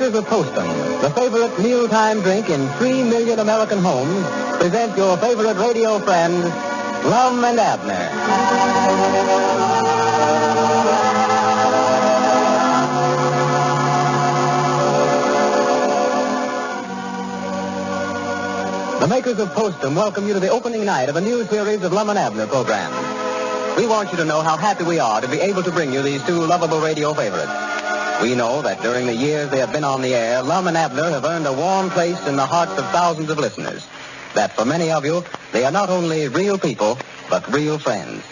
makers of Postum, the favorite mealtime drink in 3 million American homes, present your favorite radio friend, Lum and Abner. The makers of Postum welcome you to the opening night of a new series of Lum and Abner programs. We want you to know how happy we are to be able to bring you these two lovable radio favorites. We know that during the years they have been on the air, Lum and Abner have earned a warm place in the hearts of thousands of listeners. That for many of you, they are not only real people, but real friends.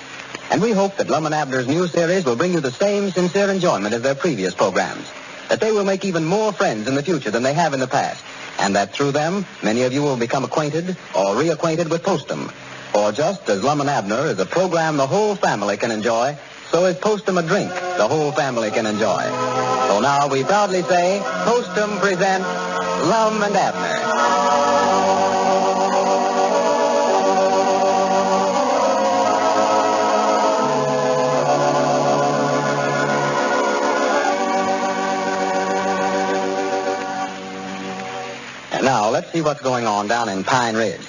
And we hope that Lum and Abner's new series will bring you the same sincere enjoyment as their previous programs. That they will make even more friends in the future than they have in the past. And that through them, many of you will become acquainted or reacquainted with Postum. For just as Lum and Abner is a program the whole family can enjoy, so is Postum a drink the whole family can enjoy. So now we proudly say, Postum presents Lum and Abner. And now, let's see what's going on down in Pine Ridge.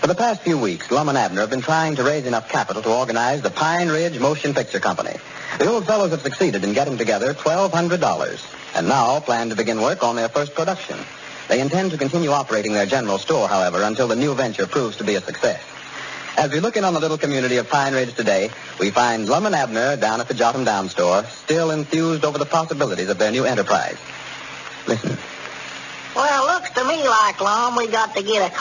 For the past few weeks, Lum and Abner have been trying to raise enough capital to organize the Pine Ridge Motion Picture Company. The old fellows have succeeded in getting together $1,200 and now plan to begin work on their first production. They intend to continue operating their general store, however, until the new venture proves to be a success. As we look in on the little community of Pine Ridge today, we find Lum and Abner down at the Jot 'em Down store, still enthused over the possibilities of their new enterprise. Listen. Well, looks to me like, Lum, we got to get a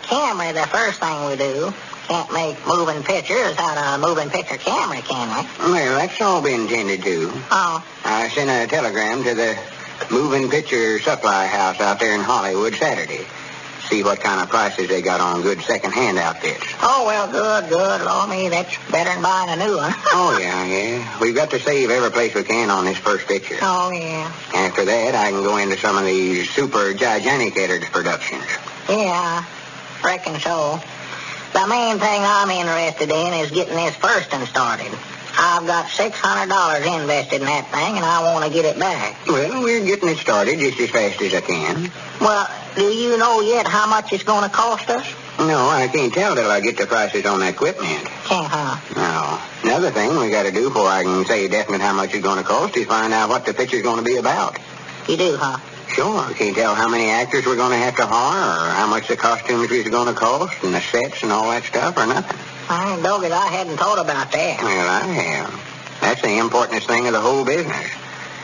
camera the first thing we do. Can't make moving pictures without a moving picture camera, can we? Well, that's all we intended to. Oh. I sent a telegram to the moving picture supply house out there in Hollywood Saturday. See what kind of prices they got on good second-hand outfits. Oh, well, good, Lummy. That's better than buying a new one. Oh, yeah. We've got to save every place we can on this first picture. Oh, yeah. After that, I can go into some of these super gigantic productions. Yeah, I reckon so. The main thing I'm interested in is getting this first one started. I've got $600 invested in that thing, and I want to get it back. Well, we're getting it started just as fast as I can. Well, do you know yet how much it's going to cost us? No, I can't tell till I get the prices on the equipment. Can't, huh? No. Another thing we got to do before I can say definite how much it's going to cost is find out what the picture's going to be about. You do, huh? Sure. Can't tell how many actors we're going to have to hire or how much the costumes is going to cost and the sets and all that stuff or nothing. Dogged, I hadn't thought about that. Well, I have. That's the importantest thing of the whole business.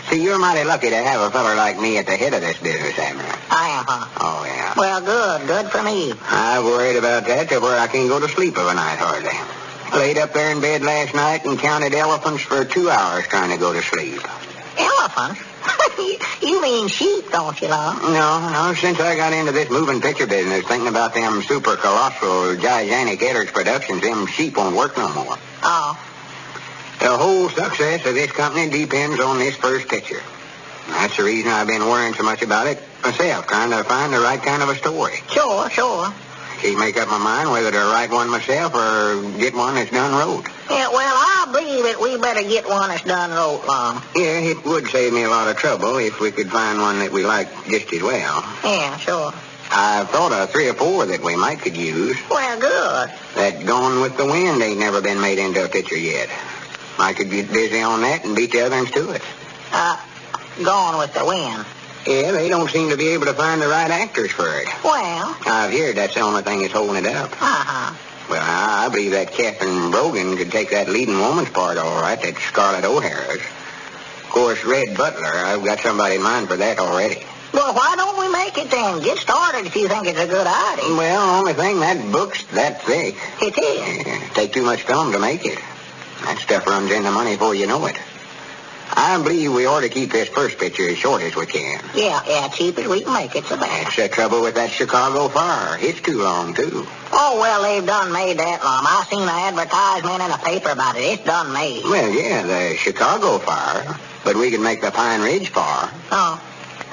See, you're mighty lucky to have a feller like me at the head of this business, Abner. I am, huh? Oh, yeah. Well, good for me. I worried about that to where I can't go to sleep of a night hardly. Laid up there in bed last night and counted elephants for 2 hours trying to go to sleep. Elephants? You mean sheep, don't you, Lum? No. Since I got into this moving picture business, thinking about them super colossal, gigantic productions, them sheep won't work no more. Oh. The whole success of this company depends on this first picture. That's the reason I've been worrying so much about it myself, trying to find the right kind of a story. Sure. Can't make up my mind whether to write one myself or get one that's done wrote. Yeah, well, I believe that we better get one that's done wrote, Lum. Yeah, it would save me a lot of trouble if we could find one that we like just as well. Yeah, sure. I've thought of 3 or 4 that we might could use. Well, good. That Gone with the Wind ain't never been made into a picture yet. I could get busy on that and beat the others to it. Gone with the Wind. Yeah, they don't seem to be able to find the right actors for it. Well? I've heard that's the only thing that's holding it up. Uh-huh. Well, I believe that Catherine Brogan could take that leading woman's part all right, that Scarlett O'Hara's. Of course, Red Butler, I've got somebody in mind for that already. Well, why don't we make it then? Get started if you think it's a good idea. Well, only thing, that book's that thick. It is. Yeah, take too much film to make it. That stuff runs into money before you know it. I believe we ought to keep this first picture as short as we can. Yeah, cheap as we can make it, so bad. That's the trouble with that Chicago fire. It's too long, too. Oh, well, they've done made that, Lum. I seen an advertisement in a paper about it. It's done made. Well, yeah, the Chicago fire. But we can make the Pine Ridge fire. Oh.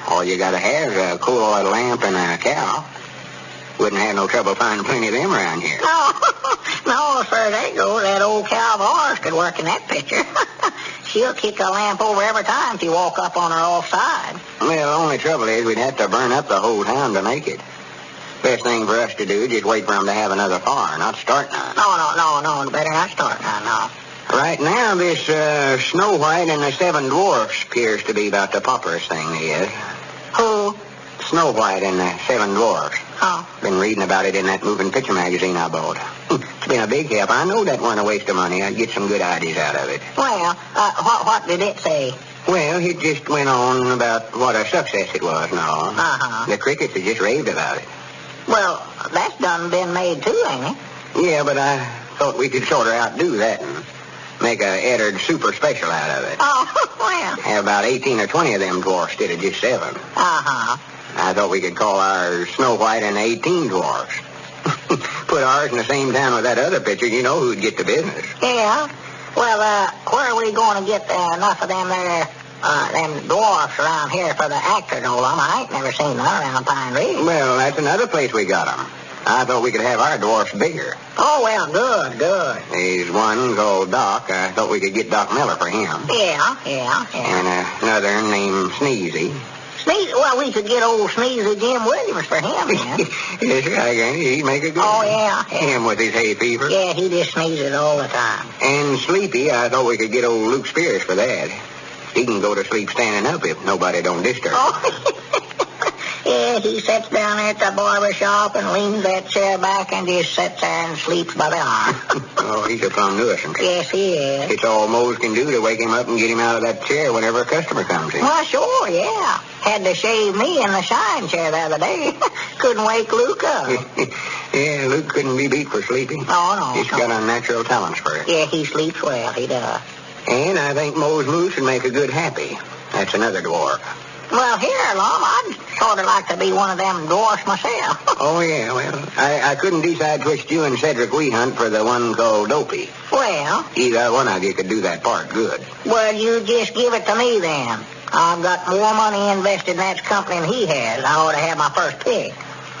All you gotta have is a coal oil lamp and a cow. Wouldn't have no trouble finding plenty of them around here. No, as far as that goes, that old cow of ours could work in that picture. she'll kick a lamp over every time if you walk up on her offside. Well, the only trouble is we'd have to burn up the whole town to make it. Best thing for us to do is just wait for 'em to have another fire, not start none. No, better not start none, no. Right now, this Snow White and the Seven Dwarfs appears to be about the popperest thing there is. Who? Snow White and the Seven Dwarfs. Oh. Been reading about it in that moving picture magazine I bought. It's been a big help. I know that wasn't a waste of money. I'd get some good ideas out of it. Well, what did it say? Well, it just went on about what a success it was and all. Uh-huh. The crickets had just raved about it. Well, that's done been made too, ain't it? Yeah, but I thought we could sort of outdo that and make a Eddard super special out of it. Oh, well. Have about 18 or 20 of them dwarfs instead of just 7. Uh-huh. I thought we could call ours Snow White and 18 Dwarfs. Put ours in the same town with that other picture, you know who'd get the business. Yeah. Well, where are we going to get enough of them there, them dwarfs around here for the actors, old Lum? I ain't never seen none around Pine Ridge. Well, that's another place we got 'em. I thought we could have our dwarfs bigger. Oh, well, good. There's one called Doc. I thought we could get Doc Miller for him. Yeah. And another named Sneezy. Sneezy? Well, we could get old Sneezy Jim Williams for him, man. Yes, I guess he'd make a good Oh, one. yeah. Him with his hay fever. Yeah, he just sneezes all the time. And Sleepy, I thought we could get old Luke Spears for that. He can go to sleep standing up if nobody don't disturb him. Oh, yeah, he sits down there at the barber shop and leans that chair back and just sits there and sleeps by the hour. Oh, he's a plumb nuisance. Yes, he is. It's all Mose can do to wake him up and get him out of that chair whenever a customer comes in. Well, sure, yeah. Had to shave me in the shine chair the other day. Couldn't wake Luke up. Yeah, Luke couldn't be beat for sleeping. No. He's got unnatural talents for it. Yeah, he sleeps well, he does. And I think Mose Moose would make a good Happy. That's another dwarf. Well, here, Lum, I'd sort of like to be one of them dwarfs myself. Oh, yeah, well, I couldn't decide which you and Cedric we hunt for the one called Dopey. Well? Either one of you could do that part good. Well, you just give it to me then. I've got more money invested in that company than he has. I ought to have my first pick.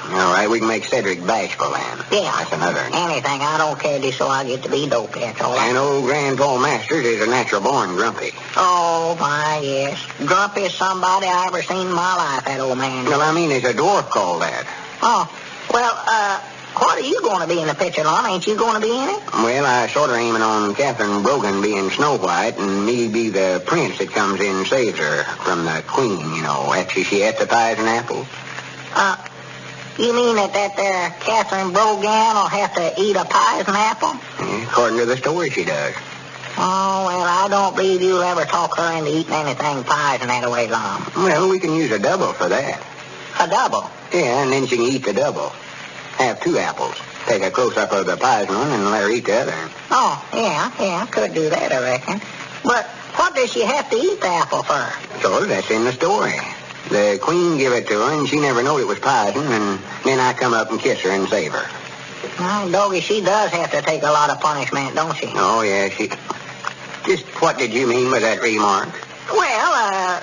All right, we can make Cedric bashful then. Yeah. That's another. Anything. I don't care just so I get to be Dopey. That's all And old Grandpa Masters is a natural-born grumpy. Oh, my, yes. Grumpy's somebody I ever seen in my life, that old man. Well, I mean, there's a dwarf called that. Oh, well, what are you going to be in the picture, Lum? Ain't you going to be in it? Well, I sort of aiming on Catherine Brogan being Snow White and me be the prince that comes in and saves her from the queen, you know, after she ate the pies and apples. You mean that there Catherine Brogan will have to eat a pies and apple? Yeah, according to the story, she does. Oh, well, I don't believe you'll ever talk her into eating anything pies and that way, Lum. Well, we can use a double for that. A double? Yeah, and then she can eat the double. Have 2 apples. Take a close-up of the pies one and let her eat the other. Oh, yeah, could do that, I reckon. But what does she have to eat the apple for? So that's in the story. The queen give it to her, and she never knowed it was poison, and then I come up and kiss her and save her. Well, Doggy, she does have to take a lot of punishment, don't she? Oh, yeah, she... Just what did you mean by that remark? Well,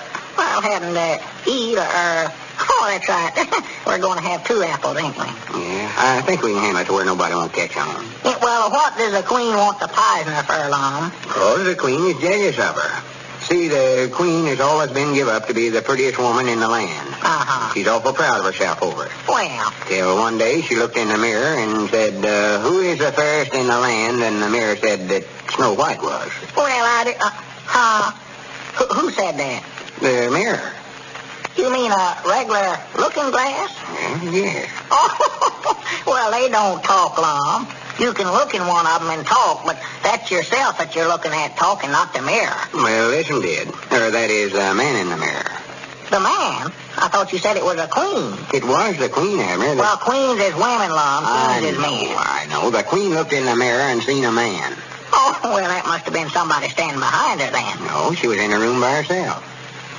having to eat or... Oh, that's right. We're going to have 2 apples, ain't we? Yeah, I think we can handle it to where nobody won't catch on. Yeah, well, what does the queen want the poisoner for, Lum? Oh, the queen is jealous of her. See, the queen has always been give up to be the prettiest woman in the land. Uh-huh. She's awful proud of herself over it. Well. Till one day she looked in the mirror and said, who is the fairest in the land? And the mirror said that Snow White was. Well, who said that? The mirror. You mean a regular looking glass? Yes. Oh, well, they don't talk, Lum. You can look in one of them and talk, but that's yourself that you're looking at talking, not the mirror. Well, listen, did. Or that is the man in the mirror. The man? I thought you said it was a queen. It was the queen, Abner. Well, queens is women, Lum. Queens is men. I know. The queen looked in the mirror and seen a man. Oh, well, that must have been somebody standing behind her then. No, she was in the room by herself.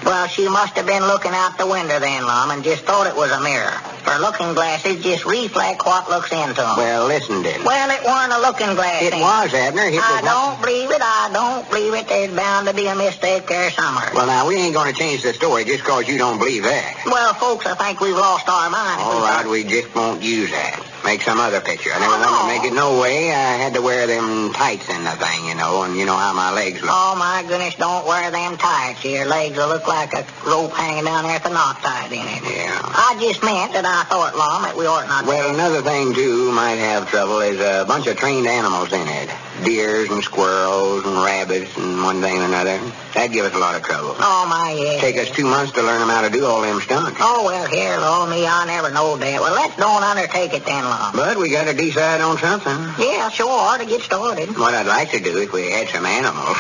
Well, she must have been looking out the window then, Lum, and just thought it was a mirror. For looking glasses just reflect what looks into them. Well, listen, did. Well, it weren't a looking glass. It was, Abner. I don't believe it. There's bound to be a mistake there somewhere. Well, now, we ain't going to change the story just because you don't believe that. Well, folks, I think we've lost our minds. All right, we just won't use that. make some other picture. I never wanted to make it no way. I had to wear them tights in the thing, and you know how my legs look. Oh, my goodness, don't wear them tights. Your legs will look like a rope hanging down there with a knot tied in it. Yeah. I just meant that I thought, Lum, that we ought not... Well, another thing, too, might have trouble is a bunch of trained animals in it. Deers and squirrels and rabbits and one thing and another. That'd give us a lot of trouble. Oh, my, yes. Take us 2 months to learn them how to do all them stunts. Oh, well, here, Lum, me, I never knowed that. Well, let's don't undertake it then, Lum. But we got to decide on something. Yeah, sure, to get started. What I'd like to do if we had some animals,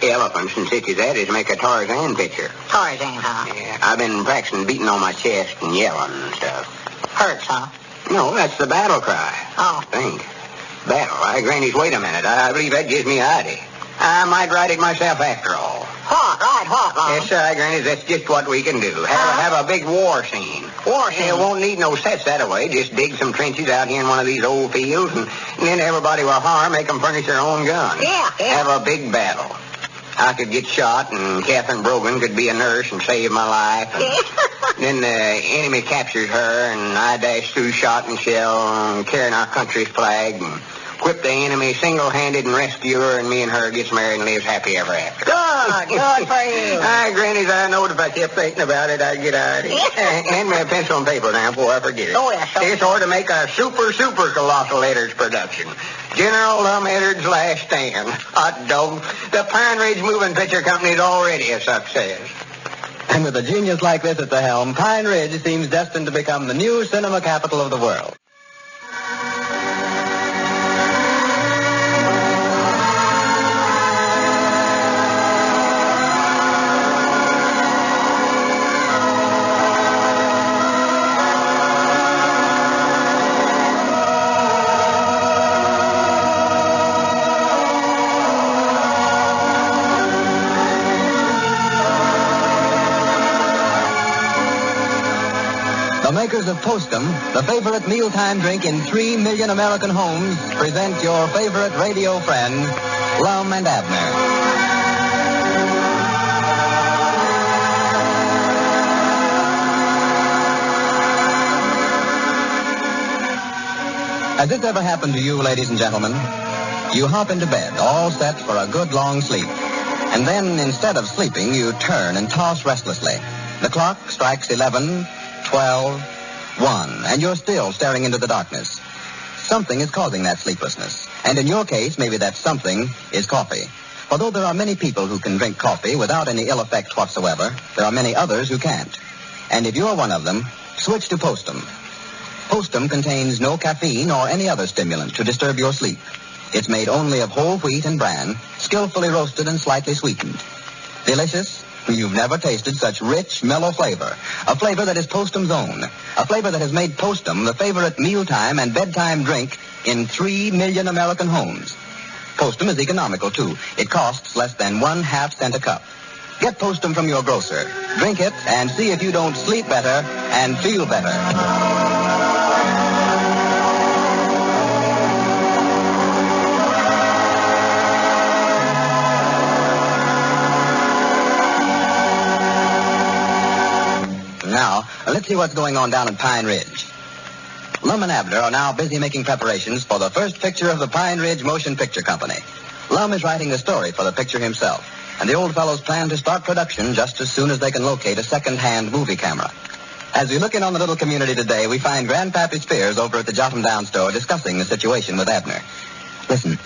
elephants and such as that, is make a Tarzan picture. Tarzan, huh? Yeah, I've been practicing beating on my chest and yelling and stuff. Hurts, huh? No, that's the battle cry. Oh. I think. Battle. Granny's, wait a minute. I believe that gives me an idea. I might write it myself after all. What, Lum? Yes, Granny, that's just what we can do. Have a big war scene. War scene? It won't need no sets that way. Just dig some trenches out here in one of these old fields, and then everybody will harm, make them furnish their own guns. Yeah. Have a big battle. I could get shot, and Catherine Brogan could be a nurse and save my life. And then the enemy captures her, and I dash through shot and shell, carrying our country's flag, and whip the enemy single-handed and rescue her, and me and her gets married and lives happy ever after. Good for you. Granny's, I know if I kept thinking about it, I'd get out of it. Hand me a pencil and paper now before I forget it. Oh, yeah, sure. This ought to make a super colossal Eddard's production. General Lum Eddard's Last Stand. Hot dog. The Pine Ridge Moving Picture Company's already a success. And with a genius like this at the helm, Pine Ridge seems destined to become the new cinema capital of the world. The makers of Postum, the favorite mealtime drink in 3 million American homes, present your favorite radio friends, Lum and Abner. Has this ever happened to you, ladies and gentlemen? You hop into bed, all set for a good long sleep. And then, instead of sleeping, you turn and toss restlessly. The clock strikes 11, 12, 1, and you're still staring into the darkness. Something is causing that sleeplessness. And in your case, maybe that something is coffee. Although there are many people who can drink coffee without any ill effect whatsoever, there are many others who can't. And if you're one of them, switch to Postum. Postum contains no caffeine or any other stimulant to disturb your sleep. It's made only of whole wheat and bran, skillfully roasted and slightly sweetened. Delicious? You've never tasted such rich, mellow flavor. A flavor that is Postum's own. A flavor that has made Postum the favorite mealtime and bedtime drink in 3 million American homes. Postum is economical, too. It costs less than 1/2 cent a cup. Get Postum from your grocer. Drink it and see if you don't sleep better and feel better. Now, let's see what's going on down at Pine Ridge. Lum and Abner are now busy making preparations for the first picture of the Pine Ridge Motion Picture Company. Lum is writing the story for the picture himself, and the old fellows plan to start production just as soon as they can locate a second-hand movie camera. As we look in on the little community today, we find Grandpappy Spears over at the Jot 'em Down store discussing the situation with Abner. Listen.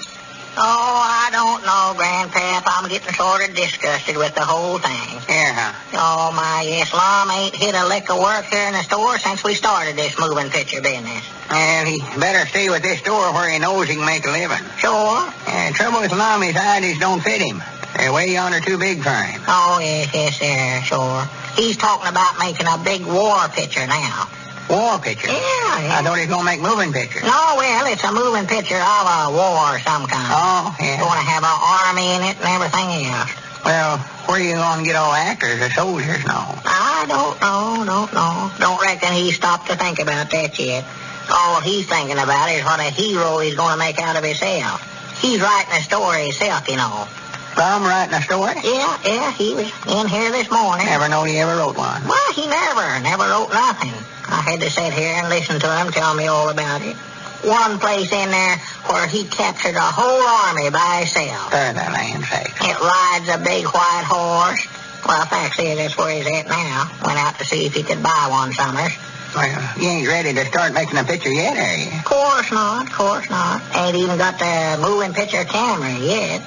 Oh, I don't know, Grandpap. I'm getting sort of disgusted with the whole thing. Yeah. Oh, my, yes, Lum ain't hit a lick of work here in the store since we started this moving picture business. Well, he better stay with this store where he knows he can make a living. Sure. Trouble with Lum, his ideas don't fit him. They're way yonder too big for him. Oh, yes, sir, sure. He's talking about making a big war picture now. War picture? Yeah. I thought he was going to make moving pictures. No, well, it's a moving picture of a war of some kind. Oh, yeah. Going to have an army in it and everything else. Well, where are you going to get all the actors or soldiers and all? I don't know. Don't reckon he's stopped to think about that yet. All he's thinking about is what a hero he's going to make out of himself. He's writing a story himself, you know. Lum writing a story? Yeah, he was in here this morning. Never known he ever wrote one. Well, he never wrote nothing. I had to sit here and listen to him tell me all about it. one place in there where he captured a whole army by himself. For the land's sake. It rides a big white horse. Well, fact is, that's where he's at now. Went out to see if he could buy one summers. Well, you ain't ready to start making a picture yet, are you? Of course not. Ain't even got the moving picture camera yet.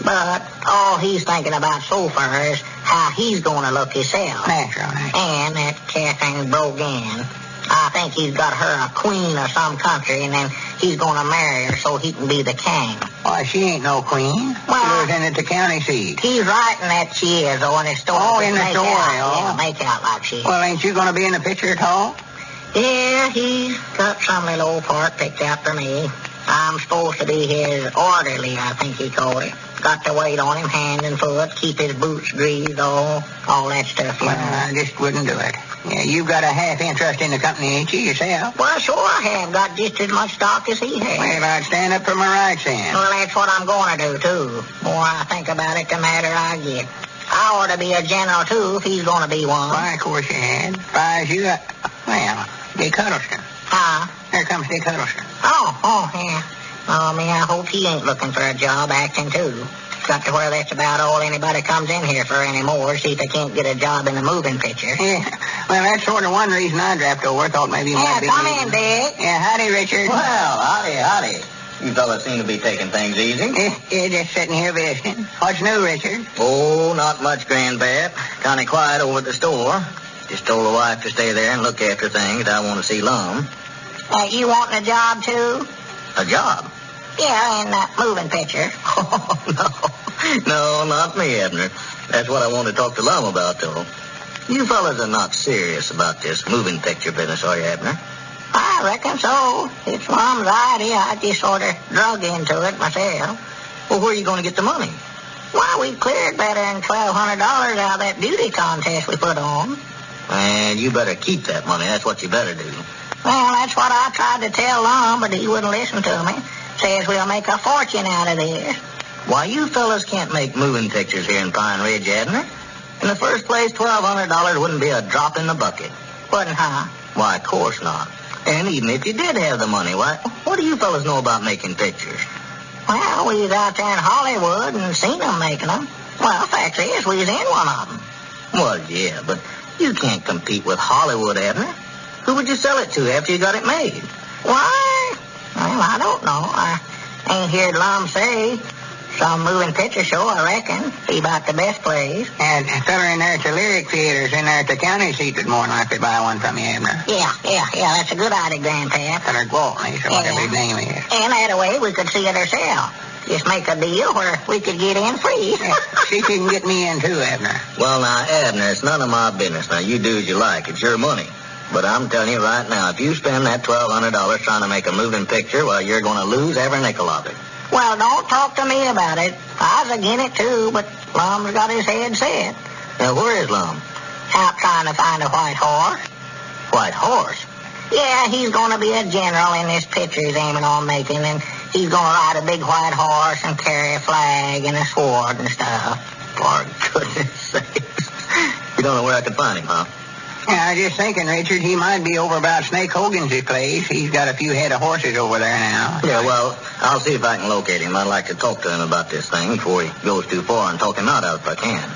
But all he's thinking about so far is how he's going to look himself. Natural. And that Catherine Brogan. I think he's got her a queen of some country, and then he's going to marry her so he can be the king. Why, she ain't no queen. Well, she lives in at the county seat. He's writing that she is, though, in his story. Oh, in the Make story, out, oh. Yeah, make out like she is. Well, ain't you going to be in the picture at all? Yeah, he's got some little old part picked out for me. I'm supposed to be his orderly, I think he called it. Got to wait on him hand and foot, keep his boots greased, all that stuff. Well, I just wouldn't do it. Yeah, you've got a half interest in the company, ain't you, yourself? Well, sure I have. Got just as much stock as he has. Well, I'd stand up for my rights then. Well, that's what I'm going to do, too. The more I think about it, the madder I get. I ought to be a general, too, if he's going to be one. Why, of course you had. Why, you got... Well, Dick Huddleston. Huh? Here comes Dick Huddleston. Oh, yeah. Oh, me, I hope he ain't looking for a job acting, too. Got to where that's about all anybody comes in here for anymore, see if they can't get a job in the moving picture. Yeah, well, that's sort of one reason I dropped over. Thought maybe you might be... come in, Dick. Yeah, howdy, Richard. Well, howdy. You fellas seem to be taking things easy. Yeah, just sitting here visiting. What's new, Richard? Oh, not much, Grandpap. Kind of quiet over at the store. Just told the wife to stay there and look after things. I want to see Lum. You wanting a job, too? A job? Yeah, in that moving picture. Oh, no, not me, Abner. That's what I want to talk to Lum about, though. You fellas are not serious about this moving picture business, are you, Abner? I reckon so. It's Mom's idea. I just sort of drug into it myself. Well, where are you going to get the money? Why, we cleared better than $1,200 out of that beauty contest we put on. And you better keep that money. That's what you better do. Well, that's what I tried to tell Lum, but he wouldn't listen to me. Says we'll make a fortune out of this. Why, you fellas can't make moving pictures here in Pine Ridge, Abner. In the first place, $1,200 wouldn't be a drop in the bucket. Wouldn't, huh? Why, of course not. And even if you did have the money, why, what do you fellas know about making pictures? Well, we was out there in Hollywood and seen them making them. Well, fact is, we was in one of them. Well, yeah, but you can't compete with Hollywood, Abner. Who would you sell it to after you got it made? Why? Well, I don't know. I ain't heard Lum say. Some moving picture show, I reckon. Be about the best place. And a fella in there at the Lyric Theater's in there at the county seat would more than likely buy one from you, Abner. Yeah, that's a good idea, Grandpap. Feller Gwaltney, so whatever his name is. And that way we could see it ourselves. Just make a deal where we could get in free. Yeah, see if you can get me in, too, Abner. Well, now, Abner, it's none of my business. Now, you do as you like. It's your money. But I'm telling you right now, if you spend that $1,200 trying to make a moving picture, well, you're going to lose every nickel of it. Well, don't talk to me about it. I was again it, too, but Lum's got his head set. Now, where is Lum? Out trying to find a white horse. White horse? Yeah, he's going to be a general in this picture he's aiming on making, and he's going to ride a big white horse and carry a flag and a sword and stuff. For goodness sakes. You don't know where I can find him, huh? Yeah, I was just thinking, Richard, he might be over about Snake Hogan's place. He's got a few head of horses over there now. Yeah, well, I'll see if I can locate him. I'd like to talk to him about this thing before he goes too far and talk him out of it if I can.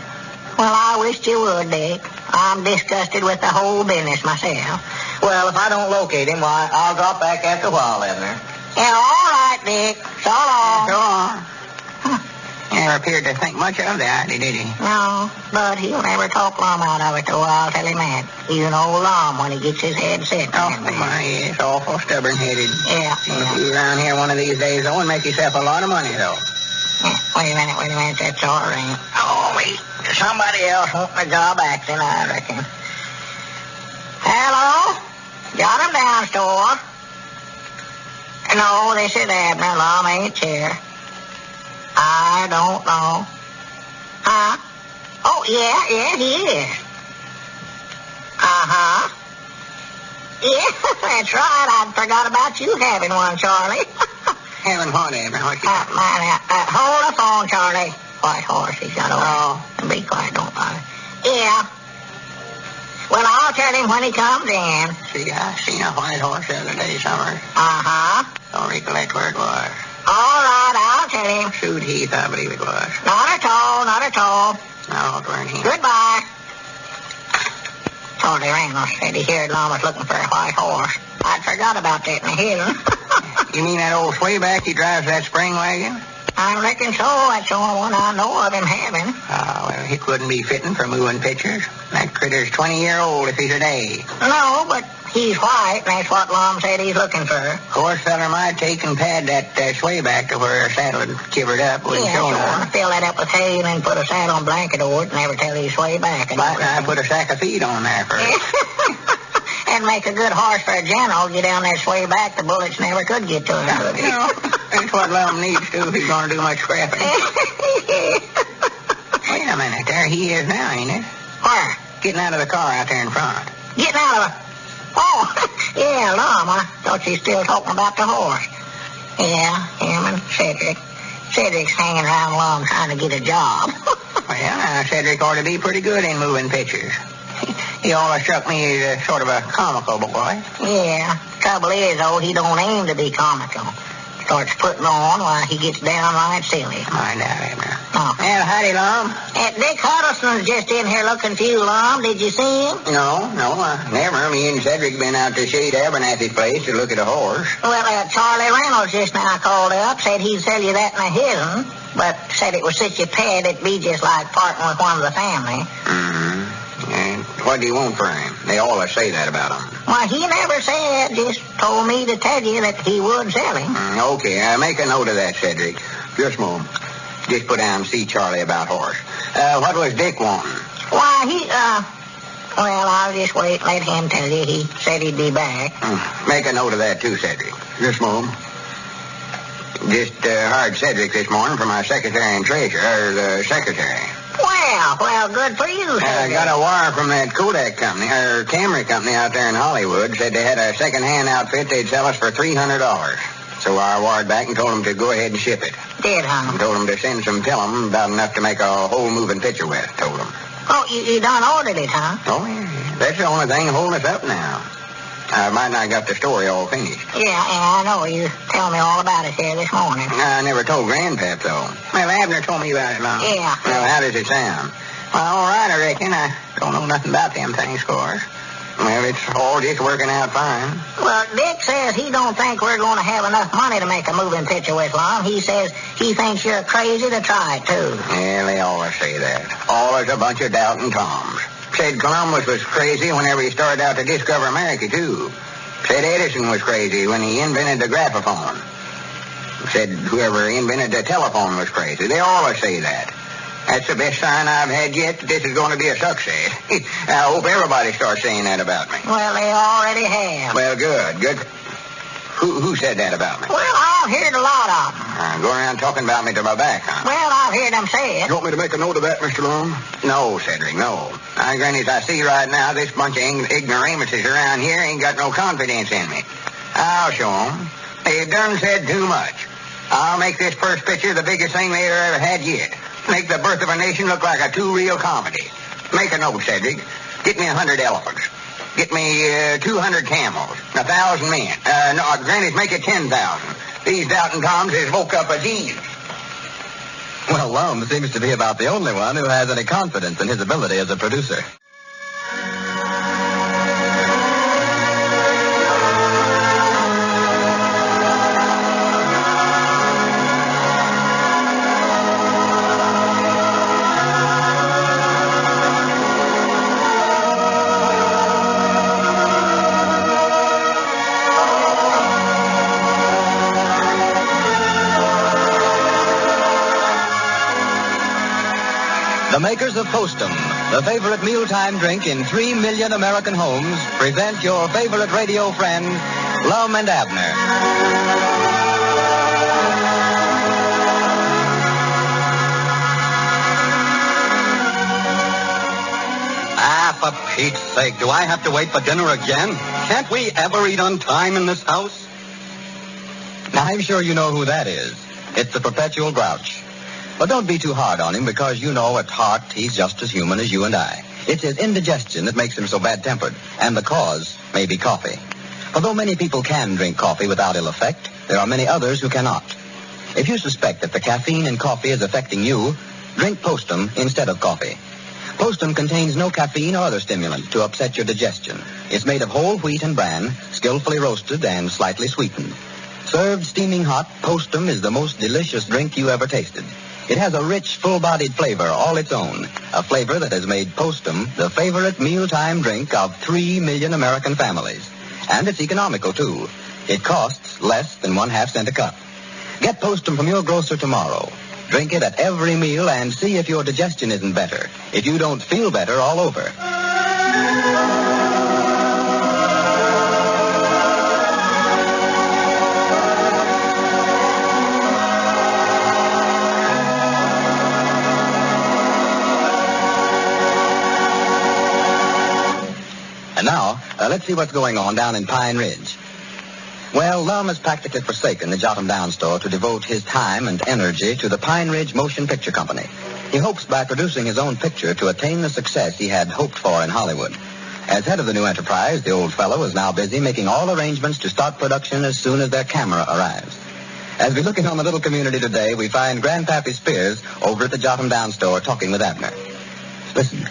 Well, I wish you would, Dick. I'm disgusted with the whole business myself. Well, if I don't locate him, why, I'll drop back after a while, Abner. Yeah, all right, Dick. So long. So long. He never appeared to think much of the idea, did he? No, but he'll never talk Lum out of it, though, I'll tell him that. Even old Lum when he gets his head set. Oh, my, he's awful stubborn-headed. Yeah. If you around here one of these days, though, and make yourself a lot of money, though. Yeah, wait a minute, that's all right. Oh, wait, somebody else wanting a job acting, I reckon. Hello? Got him down, store. No, this is Abner. Lum ain't here. I don't know. Huh? Oh, yeah, he is. Uh-huh. Yeah, that's right. I forgot about you having one, Charlie. Having what, Abner? What you hold the phone, Charlie. White horse, he's got over. Oh. Be quiet, don't bother. Yeah. Well, I'll tell him when he comes in. See, I seen a white horse the other day, Summers. Uh-huh. correct where it was. All right, I'll tell him. Shoot Heath, I believe it was. Not at all, not at all. No, it weren't him. Goodbye. Charlie Reynolds said he heard Lum was looking for a white horse. I'd forgot about that in the hill. You mean that old swayback he drives that spring wagon? I reckon so. That's the only one I know of him having. Oh, well, he couldn't be fitting for moving pictures. That critter's 20-year-old if he's a day. No, but he's white, and that's what Lum said he's looking for. Horse feller might take and pad that swayback to where a saddle had kivered up. Wouldn't show sure. none. Fill that up with hay and then put a saddle and blanket over it and never tell he's sway back. I put a sack of feed on there for it. And make a good horse for a general. Get down there, sway back. The bullets never could get to him. You know, that's what Lum needs to if he's going to do much scrapping. Wait a minute. There he is now, ain't it? Where? Getting out of the car out there in front. Getting out of it. Oh, yeah, Lum. I thought you were still talking about the horse. Yeah, him and Cedric. Cedric's hanging around Lum trying to get a job. Well, Cedric ought to be pretty good in moving pictures. He always struck me as sort of a comical boy. Yeah. Trouble is, though, he don't aim to be comical. Starts putting on while he gets downright silly. I doubt it, man. Oh. Well, howdy, Lum. Dick Huddleston's just in here looking for you, Lum. Did you see him? No, never. Me and Cedric been out to Shade Abernathy's place to look at a horse. Well, Charlie Reynolds just now called up, said he'd sell you that in a hidden, but said it was such a pad it'd be just like parting with one of the family. Mm-hmm. And what do you want for him? They always say that about him. Well, he never said, just told me to tell you that he would sell him. Okay, make a note of that, Cedric. Just a moment. Just put down and see Charlie about horse. What was Dick wanting? Why, well, I'll just wait and let him tell you. He said he'd be back. Make a note of that, too, Cedric. Just a moment. Just hired Cedric this morning for my secretary and treasurer, or the secretary. Well, good for you, Cedric. I got a wire from that Kodak company, or camera company out there in Hollywood. Said they had a second-hand outfit they'd sell us for $300. So I wired back and told them to go ahead and ship it. Did, huh? I told them to send some film, about enough to make a whole moving picture with, told them. Oh, you done ordered it, huh? Oh, yeah. That's the only thing holding us up now. I might not got the story all finished. Yeah, I know. You tell me all about it here this morning. I never told Grandpap, though. Well, Abner told me about it, Lum. Yeah. Well, how does it sound? Well, all right, I reckon. I don't know nothing about them things, of course. Well, it's all just working out fine. Well, Dick says he don't think we're going to have enough money to make a moving picture with, Lum. He says he thinks you're crazy to try it, too. Yeah, they always say that. Always a bunch of doubting toms. Said Columbus was crazy whenever he started out to discover America, too. Said Edison was crazy when he invented the graphophone. Said whoever invented the telephone was crazy. They always say that. That's the best sign I've had yet that this is going to be a success. I hope everybody starts saying that about me. Well, they already have. Well, good. Who said that about me? Well, I've heard a lot of them. Going around talking about me to my back, huh? Well, I've heard them say it. You want me to make a note of that, Mr. Lum? No, Cedric, no. Granny, as I see right now, this bunch of ignoramuses around here ain't got no confidence in me. I'll show them. They've done said too much. I'll make this first picture the biggest thing they've ever had yet. Make the birth of a nation look like a two-reel comedy. Make a note, Cedric. Get me 100 elephants. Get me 200 camels. 1,000 men. Granny's make it 10,000. These doubting toms has woke up a genius. Well, Lum seems to be about the only one who has any confidence in his ability as a producer. The makers of Postum, the favorite mealtime drink in 3 million American homes, present your favorite radio friend, Lum and Abner. For Pete's sake, do I have to wait for dinner again? Can't we ever eat on time in this house? Now, I'm sure you know who that is. It's the perpetual grouch. But don't be too hard on him, because you know at heart he's just as human as you and I. It's his indigestion that makes him so bad-tempered, and the cause may be coffee. Although many people can drink coffee without ill effect, there are many others who cannot. If you suspect that the caffeine in coffee is affecting you, drink Postum instead of coffee. Postum contains no caffeine or other stimulant to upset your digestion. It's made of whole wheat and bran, skillfully roasted and slightly sweetened. Served steaming hot, Postum is the most delicious drink you ever tasted. It has a rich, full-bodied flavor all its own, a flavor that has made Postum the favorite mealtime drink of 3 million American families. And it's economical, too. It costs less than 1/2 cent a cup. Get Postum from your grocer tomorrow. Drink it at every meal and see if your digestion isn't better, if you don't feel better all over. And now, let's see what's going on down in Pine Ridge. Well, Lum has practically forsaken the Jot 'em Down store to devote his time and energy to the Pine Ridge Motion Picture Company. He hopes by producing his own picture to attain the success he had hoped for in Hollywood. As head of the new enterprise, the old fellow is now busy making all arrangements to start production as soon as their camera arrives. As we look in on the little community today, we find Grandpappy Spears over at the Jot 'em Down store talking with Abner. Listen.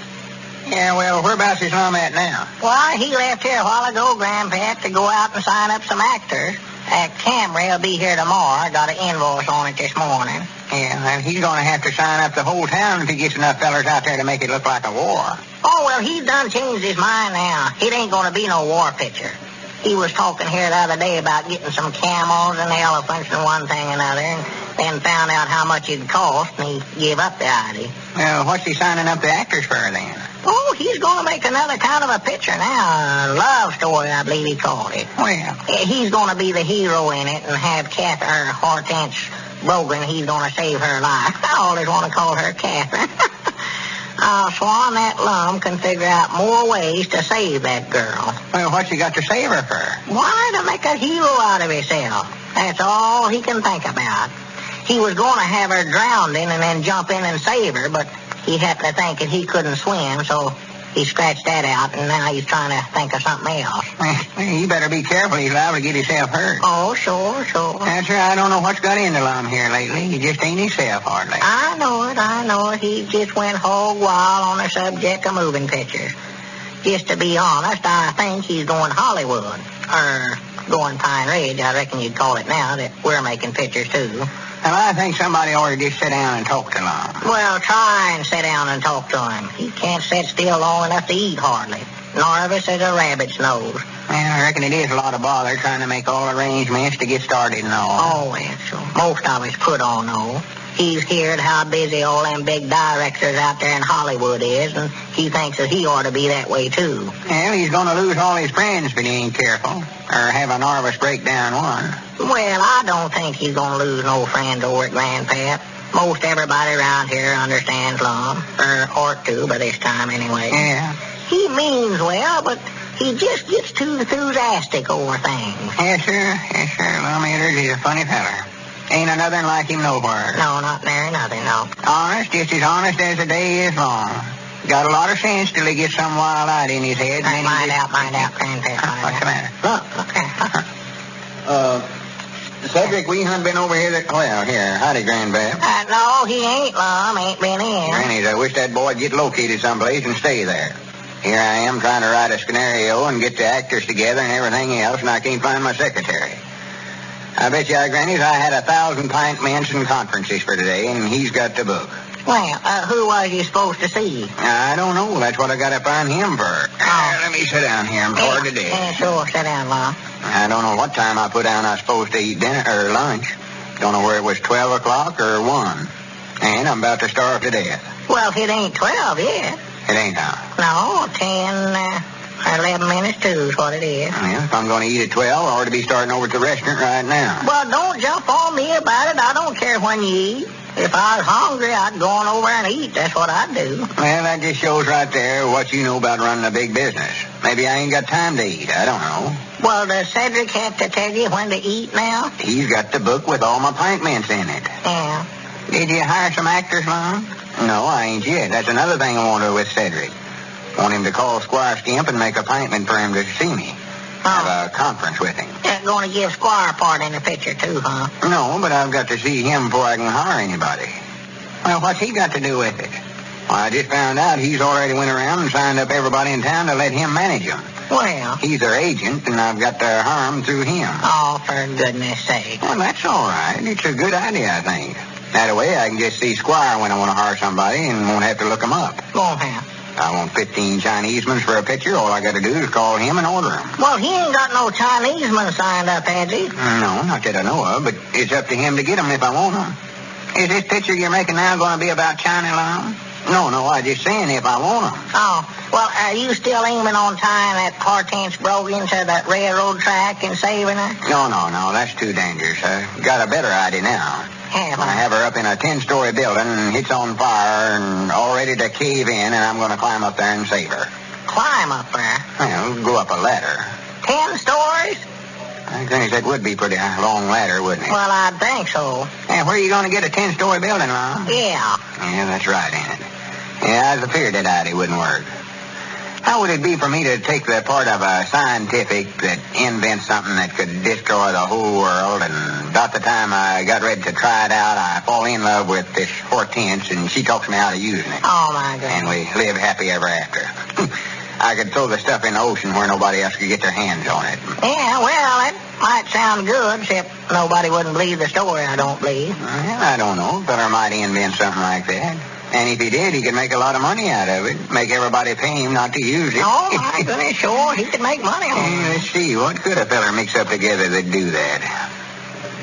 Yeah, well, whereabouts is Lum at now? Why, he left here a while ago, Grandpap, to go out and sign up some actors. That Camry will be here tomorrow. I got an invoice on it this morning. Yeah, and he's going to have to sign up the whole town if he gets enough fellers out there to make it look like a war. Oh, well, he's done changed his mind now. It ain't going to be no war picture. He was talking here the other day about getting some camels and elephants and one thing and another, and then found out how much it'd cost, and he gave up the idea. Well, what's he signing up the actors for then? Oh, he's going to make another kind of a picture now. A love story, I believe he called it. Well, He's going to be the hero in it and have Hortense Brogan. He's going to save her life. I always want to call her Catherine. I'll swan that Lum can figure out more ways to save that girl. Well, what's he got to save her for? Why, to make a hero out of himself. That's all he can think about. He was going to have her drowned in and then jump in and save her, but he happened to think that he couldn't swim, so he scratched that out, and now he's trying to think of something else. Well, he better be careful. He's liable to get himself hurt. Oh, sure. That's right. I don't know what's got into Lum here lately. He just ain't himself hardly. I know it. He just went hog wild on the subject of moving pictures. Just to be honest, I think he's going Hollywood. Or going Pine Ridge, I reckon you'd call it now, that we're making pictures, too. Well, I think somebody ought to just sit down and talk to Lum. Well, try and sit down and talk to him. He can't sit still long enough to eat, hardly. Nervous as a rabbit's nose. Well, I reckon it is a lot of bother trying to make all arrangements to get started and all. Oh, well, sure. Most of us put on, though. He's heard how busy all them big directors out there in Hollywood is, and he thinks that he ought to be that way, too. Well, he's going to lose all his friends if he ain't careful, or have a nervous breakdown one. Well, I don't think he's going to lose no friends over at Grandpap. Most everybody around here understands Lum, or ought to by this time anyway. Yeah. He means well, but he just gets too enthusiastic over things. Yes, sir. Lum Eaters is a funny feller. Ain't another like him nowhere. No, not nary nothing, no. Honest, just as honest as the day is long. Got a lot of sense till he gets some wild idea in his head. Mind out, Grandpap. What's the matter? Look there. Cedric, we haven't been over here here. Howdy, Grandpap. No, he ain't, Lum. Ain't been in. Grannies, I wish that boy'd get located someplace and stay there. Here I am trying to write a scenario and get the actors together and everything else, and I can't find my secretary. I bet you, Grannies, I had 1,000 pint mints and conferences for today, and he's got the book. Well, who was you supposed to see? I don't know. That's what I got to find him for. Let me sit down here. I'm bored to death. Yeah, sure. Sit down, Lum. I don't know what time I put down I was supposed to eat dinner or lunch. Don't know where it was 12 o'clock or 1. And I'm about to starve to death. Well, it ain't 12 yet. It ain't now. No, 10, 11 minutes to is what it is. Well, if I'm going to eat at 12, I ought to be starting over at the restaurant right now. Well, don't jump on me about it. I don't care when you eat. If I was hungry, I'd go on over and eat. That's what I'd do. Well, that just shows right there what you know about running a big business. Maybe I ain't got time to eat. I don't know. Well, does Cedric have to tell you when to eat now? He's got the book with all my pint mints in it. Yeah. Did you hire some actors, Lum? No, I ain't yet. That's another thing I want to do with Cedric. Want him to call Squire Skimp and make an appointment for him to see me. Have a conference with him. You're going to give Squire part in the picture, too, huh? No, but I've got to see him before I can hire anybody. Well, what's he got to do with it? Well, I just found out he's already went around and signed up everybody in town to let him manage them. Well. He's their agent, and I've got to hire him through him. Oh, for goodness sake. Well, that's all right. It's a good idea, I think. That way I can just see Squire when I want to hire somebody and won't have to look him up. Won't have. I want 15 Chinesemen for a picture. All I got to do is call him and order him. Well, he ain't got no Chinesemen signed up, has he? No, not that I know of, but it's up to him to get them if I want them. Is this picture you're making now going to be about China Lum? No, I just saying if I want them. Oh, well, are you still aiming on tying that Hortense Brogan to that railroad track and saving her? No, that's too dangerous. I got a better idea now. I have her up in a 10-story building, and it's on fire and all ready to cave in, and I'm going to climb up there and save her. Climb up there? Well, go up a ladder. 10 stories? I think that would be a pretty long ladder, wouldn't it? Well, I think so. Yeah, where are you going to get a 10-story building, Lum? Yeah. Yeah, that's right, ain't it? Yeah, I feared that idea wouldn't work. How would it be for me to take the part of a scientific that invents something that could destroy the whole world, and about the time I got ready to try it out, I fall in love with this Hortense, and she talks me out of using it. Oh, my God. And we live happy ever after. I could throw the stuff in the ocean where nobody else could get their hands on it. Yeah, well, it might sound good, except nobody wouldn't believe the story, I don't believe. Well, I don't know. Feller might invent something like that. And if he did, he could make a lot of money out of it. Make everybody pay him not to use it. Oh, my goodness, sure. He could make money on it. Let's see. What could a feller mix up together that'd do that?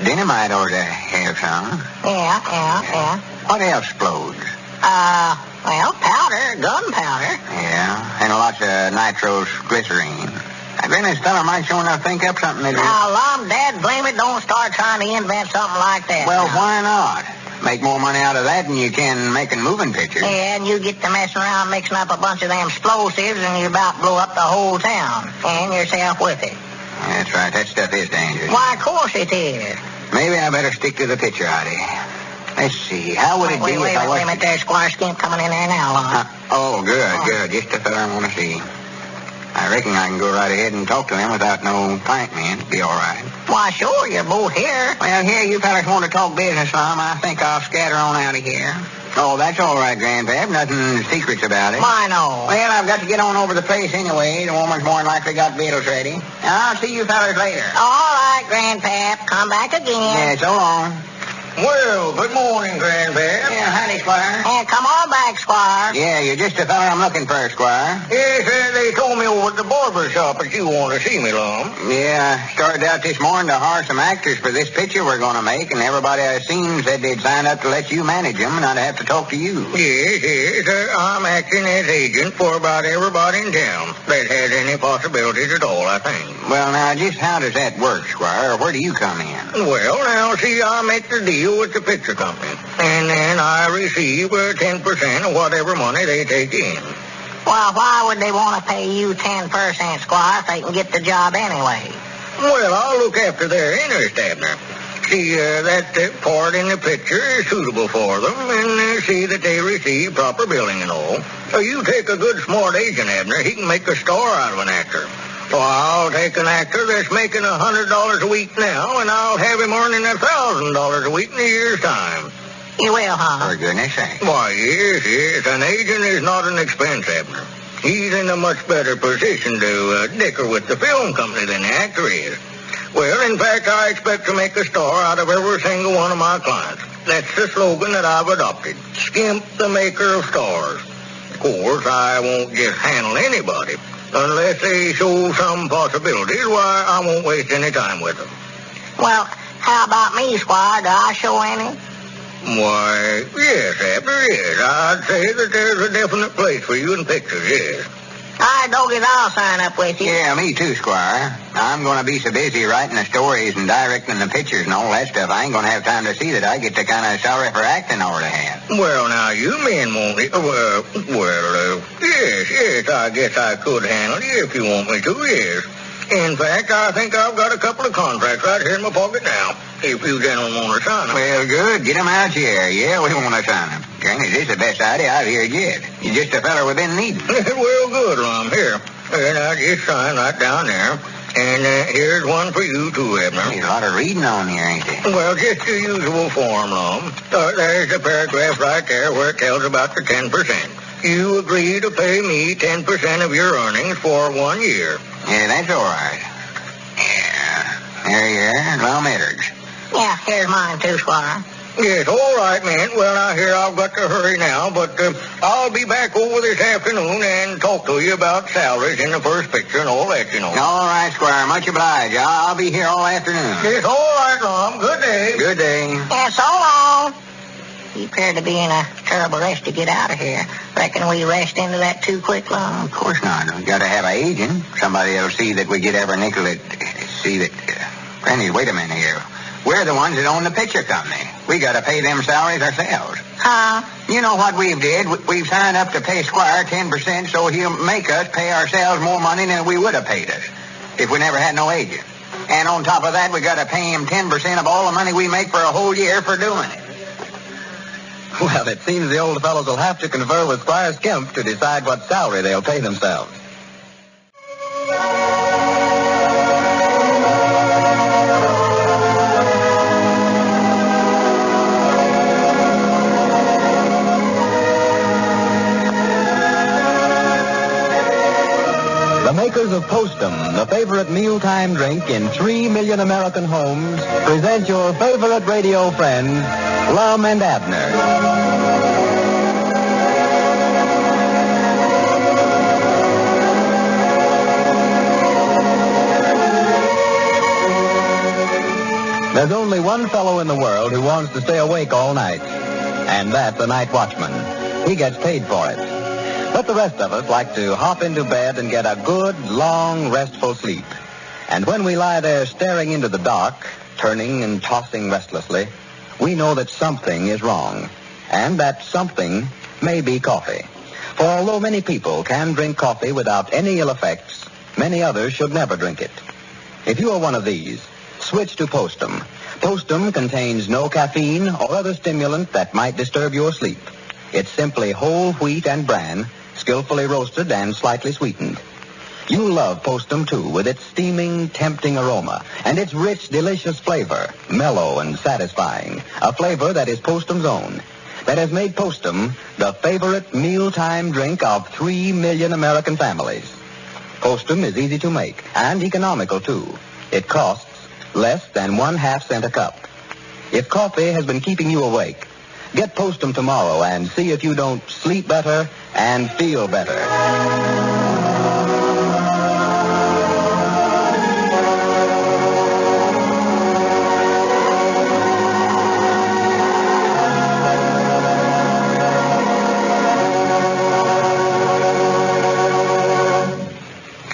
Dynamite ought to have some. Yeah. What else explodes? Well, powder, gunpowder. Yeah, and lots of nitroglycerine. Then this feller might sure enough think up something that... Now, Lum, Dad, blame it, don't start trying to invent something like that. Well, now. Why not? Make more money out of that than you can making moving pictures. Yeah, and you get to messing around mixing up a bunch of them explosives and you about blow up the whole town. And yourself with it. That's right. That stuff is dangerous. Why, of course it is. Maybe I better stick to the picture idea. Let's see. How would it be if I was... Wait a minute. There's Squire Skimp coming in there now, Lum. Oh, good. Just the fella I want to see. I reckon I can go right ahead and talk to him without no pint man. Be all right. Why, sure, you're both here. Well, here, you fellas want to talk business, Lum. I think I'll scatter on out of here. Oh, that's all right, Grandpap. Nothing secrets about it. Why, no. Well, I've got to get on over the place anyway. The woman's more than likely got victuals ready. I'll see you fellas later. All right, Grandpap. Come back again. Yeah, so long. Well, good morning, Grandpap. Yeah, howdy, Squire. And come on back, Squire. Yeah, you're just the fella I'm looking for, Squire. Yes, they told me over at the barber shop that you want to see me, Lum. Yeah, I started out this morning to hire some actors for this picture we're going to make, and everybody I've seen said they'd sign up to let you manage them, and I'd have to talk to you. Yes, I'm acting as agent for about everybody in town that has any possibilities at all, I think. Well, now, just how does that work, Squire? Where do you come in? Well, now, see, I make the deal with the picture company, and then I receive 10% of whatever money they take in. Well, why would they want to pay you 10%, Squire, if they can get the job anyway? Well, I'll look after their interest, Abner. See that part in the picture is suitable for them, and see that they receive proper billing and all. So you take a good, smart agent, Abner. He can make a star out of an actor. So I'll take an actor that's making $100 a week now, and I'll have him earning $1,000 a week in a year's time. You will, huh? For goodness sake. Why, yes. An agent is not an expense, Abner. He's in a much better position to dicker with the film company than the actor is. Well, in fact, I expect to make a star out of every single one of my clients. That's the slogan that I've adopted. Skimp, the maker of stars. Of course, I won't just handle anybody. Unless they show some possibilities, why, I won't waste any time with them. Well, how about me, Squire? Do I show any? Why, yes, Abner, yes. I'd say that there's a definite place for you in pictures, yes. All right, Dogies, I'll sign up with you. Yeah, me too, Squire. I'm going to be so busy writing the stories and directing the pictures and all that stuff, I ain't going to have time to see that I get the kind of salary for acting I ought to have. Well, now, you men won't... yes, I guess I could handle you if you want me to, yes. In fact, I think I've got a couple of contracts right here in my pocket now, if you gentlemen want to sign them. Well, good. Get them out here. Yeah, we want to sign them. Granny, this is the best idea I've heard yet. You're just a feller we've been needing. Well, good, Lum. Here. And I just sign right down there. And here's one for you, too, Abner. There's a lot of reading on here, ain't there? Well, just the usual form, Lum. There's the paragraph right there where it tells about the 10%. You agree to pay me 10% of your earnings for 1 year. Yeah, that's all right. Yeah. There you are, Lum Edwards. Yeah, here's mine too, Squire. Yes, all right, man. Well, now, here, I've got to hurry now, but I'll be back over this afternoon and talk to you about salaries in the first picture and all that, you know. All right, Squire. Much obliged. I'll be here all afternoon. Yes, all right, Lum. Good day. Good day. Yeah, so long. You appear to be in a terrible rush to get out of here. Reckon we rushed into that too quick, Lum? Of course not. We got to have an agent. Somebody that'll see that we get every nickel that... See that... Granny, wait a minute here. We're the ones that own the picture company. We got to pay them salaries ourselves. Huh? You know what we've did? We've signed up to pay Squire 10% so he'll make us pay ourselves more money than we would have paid us if we never had no agent. And on top of that, we got to pay him 10% of all the money we make for a whole year for doing it. Well, it seems the old fellows will have to confer with Squire Skimp to decide what salary they'll pay themselves. The makers of Postum, the favorite mealtime drink in 3 million American homes, present your favorite radio friends, Lum and Abner. There's only one fellow in the world who wants to stay awake all night, and that's a night watchman. He gets paid for it. But the rest of us like to hop into bed and get a good, long, restful sleep. And when we lie there staring into the dark, turning and tossing restlessly, we know that something is wrong, and that something may be coffee. For although many people can drink coffee without any ill effects, many others should never drink it. If you are one of these, switch to Postum. Postum contains no caffeine or other stimulant that might disturb your sleep. It's simply whole wheat and bran, skillfully roasted and slightly sweetened. You'll love Postum, too, with its steaming, tempting aroma and its rich, delicious flavor, mellow and satisfying, a flavor that is Postum's own, that has made Postum the favorite mealtime drink of 3 million American families. Postum is easy to make and economical, too. It costs less than 1/2 cent a cup. If coffee has been keeping you awake, get Postum tomorrow and see if you don't sleep better and feel better.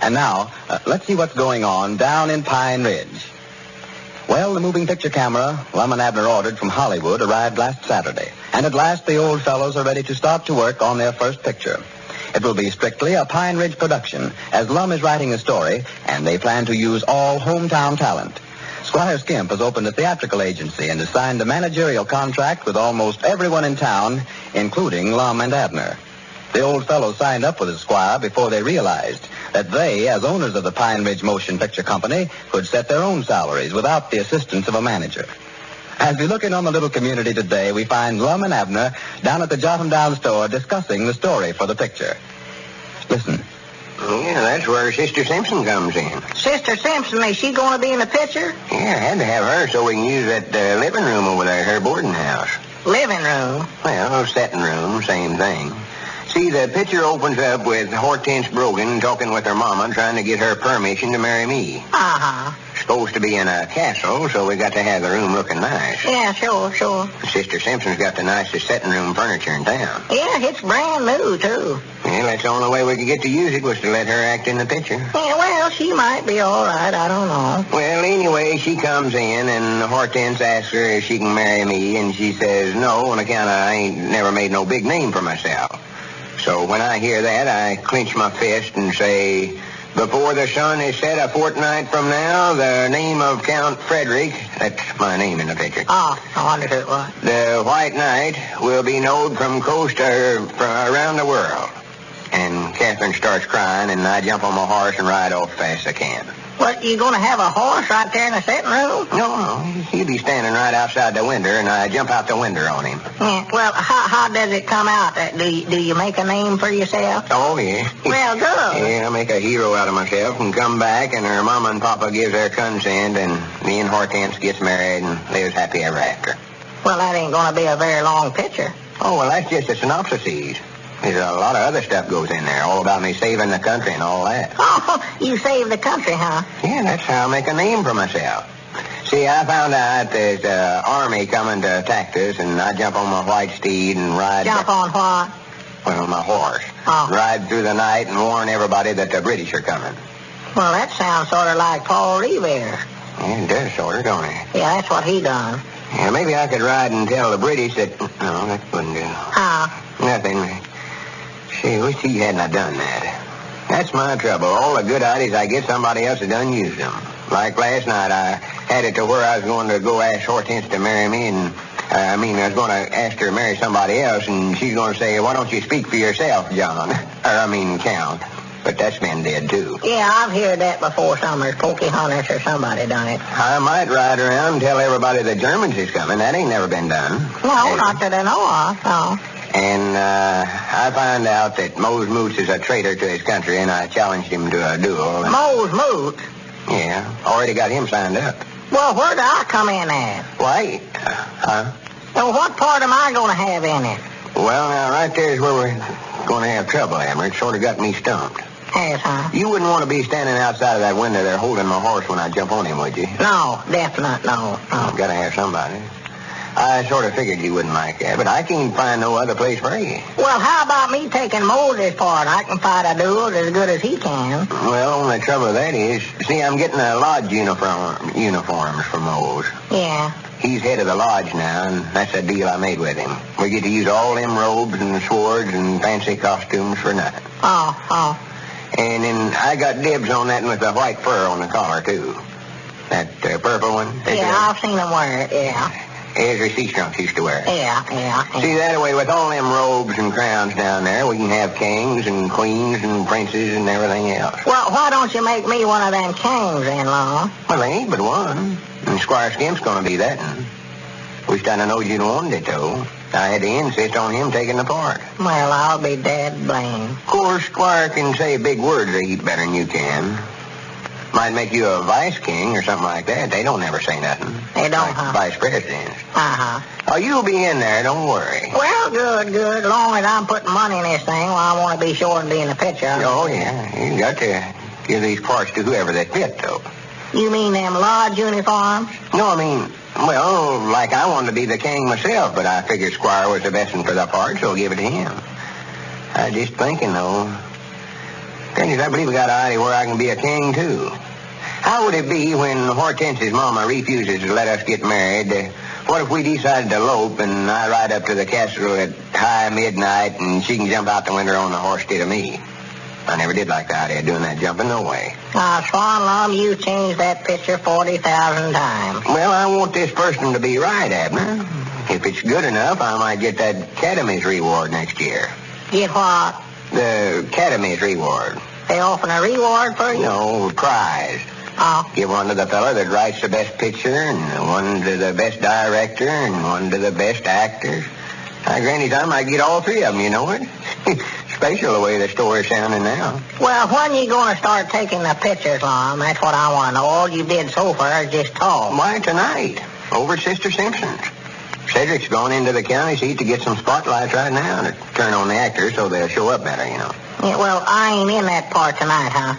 And now, let's see what's going on down in Pine Ridge. Well, the moving picture camera Lum and Abner ordered from Hollywood arrived last Saturday. And at last the old fellows are ready to start to work on their first picture. It will be strictly a Pine Ridge production, as Lum is writing a story, and they plan to use all hometown talent. Squire Skimp has opened a theatrical agency and has signed a managerial contract with almost everyone in town, including Lum and Abner. The old fellows signed up with the Squire before they realized that they, as owners of the Pine Ridge Motion Picture Company, could set their own salaries without the assistance of a manager. As we look in on the little community today, we find Lum and Abner down at the Jot 'em Down store discussing the story for the picture. Listen. Yeah, that's where Sister Simpson comes in. Sister Simpson, is she going to be in the picture? Yeah, had to have her so we can use that living room over there, her boarding house. Living room? Well, setting room, same thing. See, the picture opens up with Hortense Brogan talking with her mama, trying to get her permission to marry me. Uh-huh. Supposed to be in a castle, so we got to have the room looking nice. Yeah, sure. Sister Simpson's got the nicest setting room furniture in town. Yeah, it's brand new, too. Well, that's the only way we could get to use it was to let her act in the picture. Yeah, well, she might be all right. I don't know. Well, anyway, she comes in, and Hortense asks her if she can marry me, and she says no on account of I ain't never made no big name for myself. So when I hear that, I clench my fist and say, before the sun is set a fortnight from now, the name of Count Frederick, that's my name in the picture. Oh, I wonder who it was. The White Knight will be known from coast from around the world. And Catherine starts crying, and I jump on my horse and ride off fast as I can. What, you going to have a horse right there in the sitting room? No, he'll be standing right outside the window, and I jump out the window on him. Yeah, well, how does it come out? Do you make a name for yourself? Oh, yeah. Well, good. Yeah, I make a hero out of myself and come back, and her mama and papa gives their consent, and me and Hortense gets married and lives happy ever after. Well, that ain't going to be a very long picture. Oh, well, that's just a synopsis. There's a lot of other stuff goes in there, all about me saving the country and all that. Oh, you saved the country, huh? Yeah, that's how I make a name for myself. See, I found out there's an army coming to attack us, and I jump on my white steed and ride... Jump on what? Well, my horse. Oh. Ride through the night and warn everybody that the British are coming. Well, that sounds sort of like Paul Revere. Yeah, it does sort of, don't it? Yeah, that's what he done. Yeah, maybe I could ride and tell the British that... No, that wouldn't do. How? Nothing. Gee, wish he hadn't done that. That's my trouble. All the good ideas I get, somebody else has done used them. Like last night, I had it to where I was going to go ask Hortense to marry me, and I was going to ask her to marry somebody else, and she's going to say, why don't you speak for yourself, John? Count. But that's been dead, too. Yeah, I've heard that before. Somewhere, Pocahontas or somebody done it. I might ride around and tell everybody the Germans is coming. That ain't never been done. No, not that I know of, no. And I found out that Mose Moots is a traitor to his country, and I challenged him to a duel. Mose Moots? Yeah, already got him signed up. Well, where do I come in at? Why? Well, what part am I going to have in it? Well, now, right there is where we're going to have trouble, Abner. It sort of got me stumped. Yes, huh? You wouldn't want to be standing outside of that window there holding my horse when I jump on him, would you? No, definitely no. Got to have somebody. I sort of figured you wouldn't like that, but I can't find no other place for you. Well, how about me taking Moses' part? I can fight a duel as good as he can. Well, only trouble with that is, see, I'm getting a lodge uniforms for Mose. Yeah. He's head of the lodge now, and that's a deal I made with him. We get to use all them robes and swords and fancy costumes for nothing. Oh. And then I got dibs on that with the white fur on the collar, too. That purple one. Yeah, I've seen him wear it, yeah. Ezra Seastrunk used to wear it. Yeah. See, that way, with all them robes and crowns down there, we can have kings and queens and princes and everything else. Well, why don't you make me one of them kings, then, Lum? Well, there ain't but one. And Squire Skimp's going to be that one. Wished I'd known you'd wanted it, though. I had to insist on him taking the part. Well, I'll be dead blamed. Of course, Squire can say big words a heap better than you can. Might make you a vice king or something like that. They don't never say nothing. They don't, like huh? Vice presidents. Uh-huh. Oh, you'll be in there, don't worry. Well, good. As long as I'm putting money in this thing, well, I want to be sure to be in the picture. Oh, yeah. You got to give these parts to whoever they fit, though. You mean them lodge uniforms? No, well, like I wanted to be the king myself, but I figured Squire was the best one for the part, so I'll give it to him. I was just thinking, though. Goodness, I believe I got an idea where I can be a king, too. How would it be when Hortense's mama refuses to let us get married? What if we decided to elope and I ride up to the castle at high midnight and she can jump out the window on the horse instead of me? I never did like the idea of doing that jumping, no way. Swan Lum, you've changed that picture 40,000 times. Well, I want this person to be right, Abner. If it's good enough, I might get that Academy's reward next year. Get what? The Academy's reward. They offering a reward for you? No, prize. Oh. Give one to the fellow that writes the best picture, and one to the best director, and one to the best actors. Granny, I might get all three of them, you know it. Special the way the story's sounding now. Well, when you going to start taking the pictures, Lum? That's what I want to know. All you did so far is just talk. Why, tonight, over at Sister Simpson's. Cedric's gone into the county seat to get some spotlights right now to turn on the actors so they'll show up better, you know. Yeah, well, I ain't in that part tonight, huh?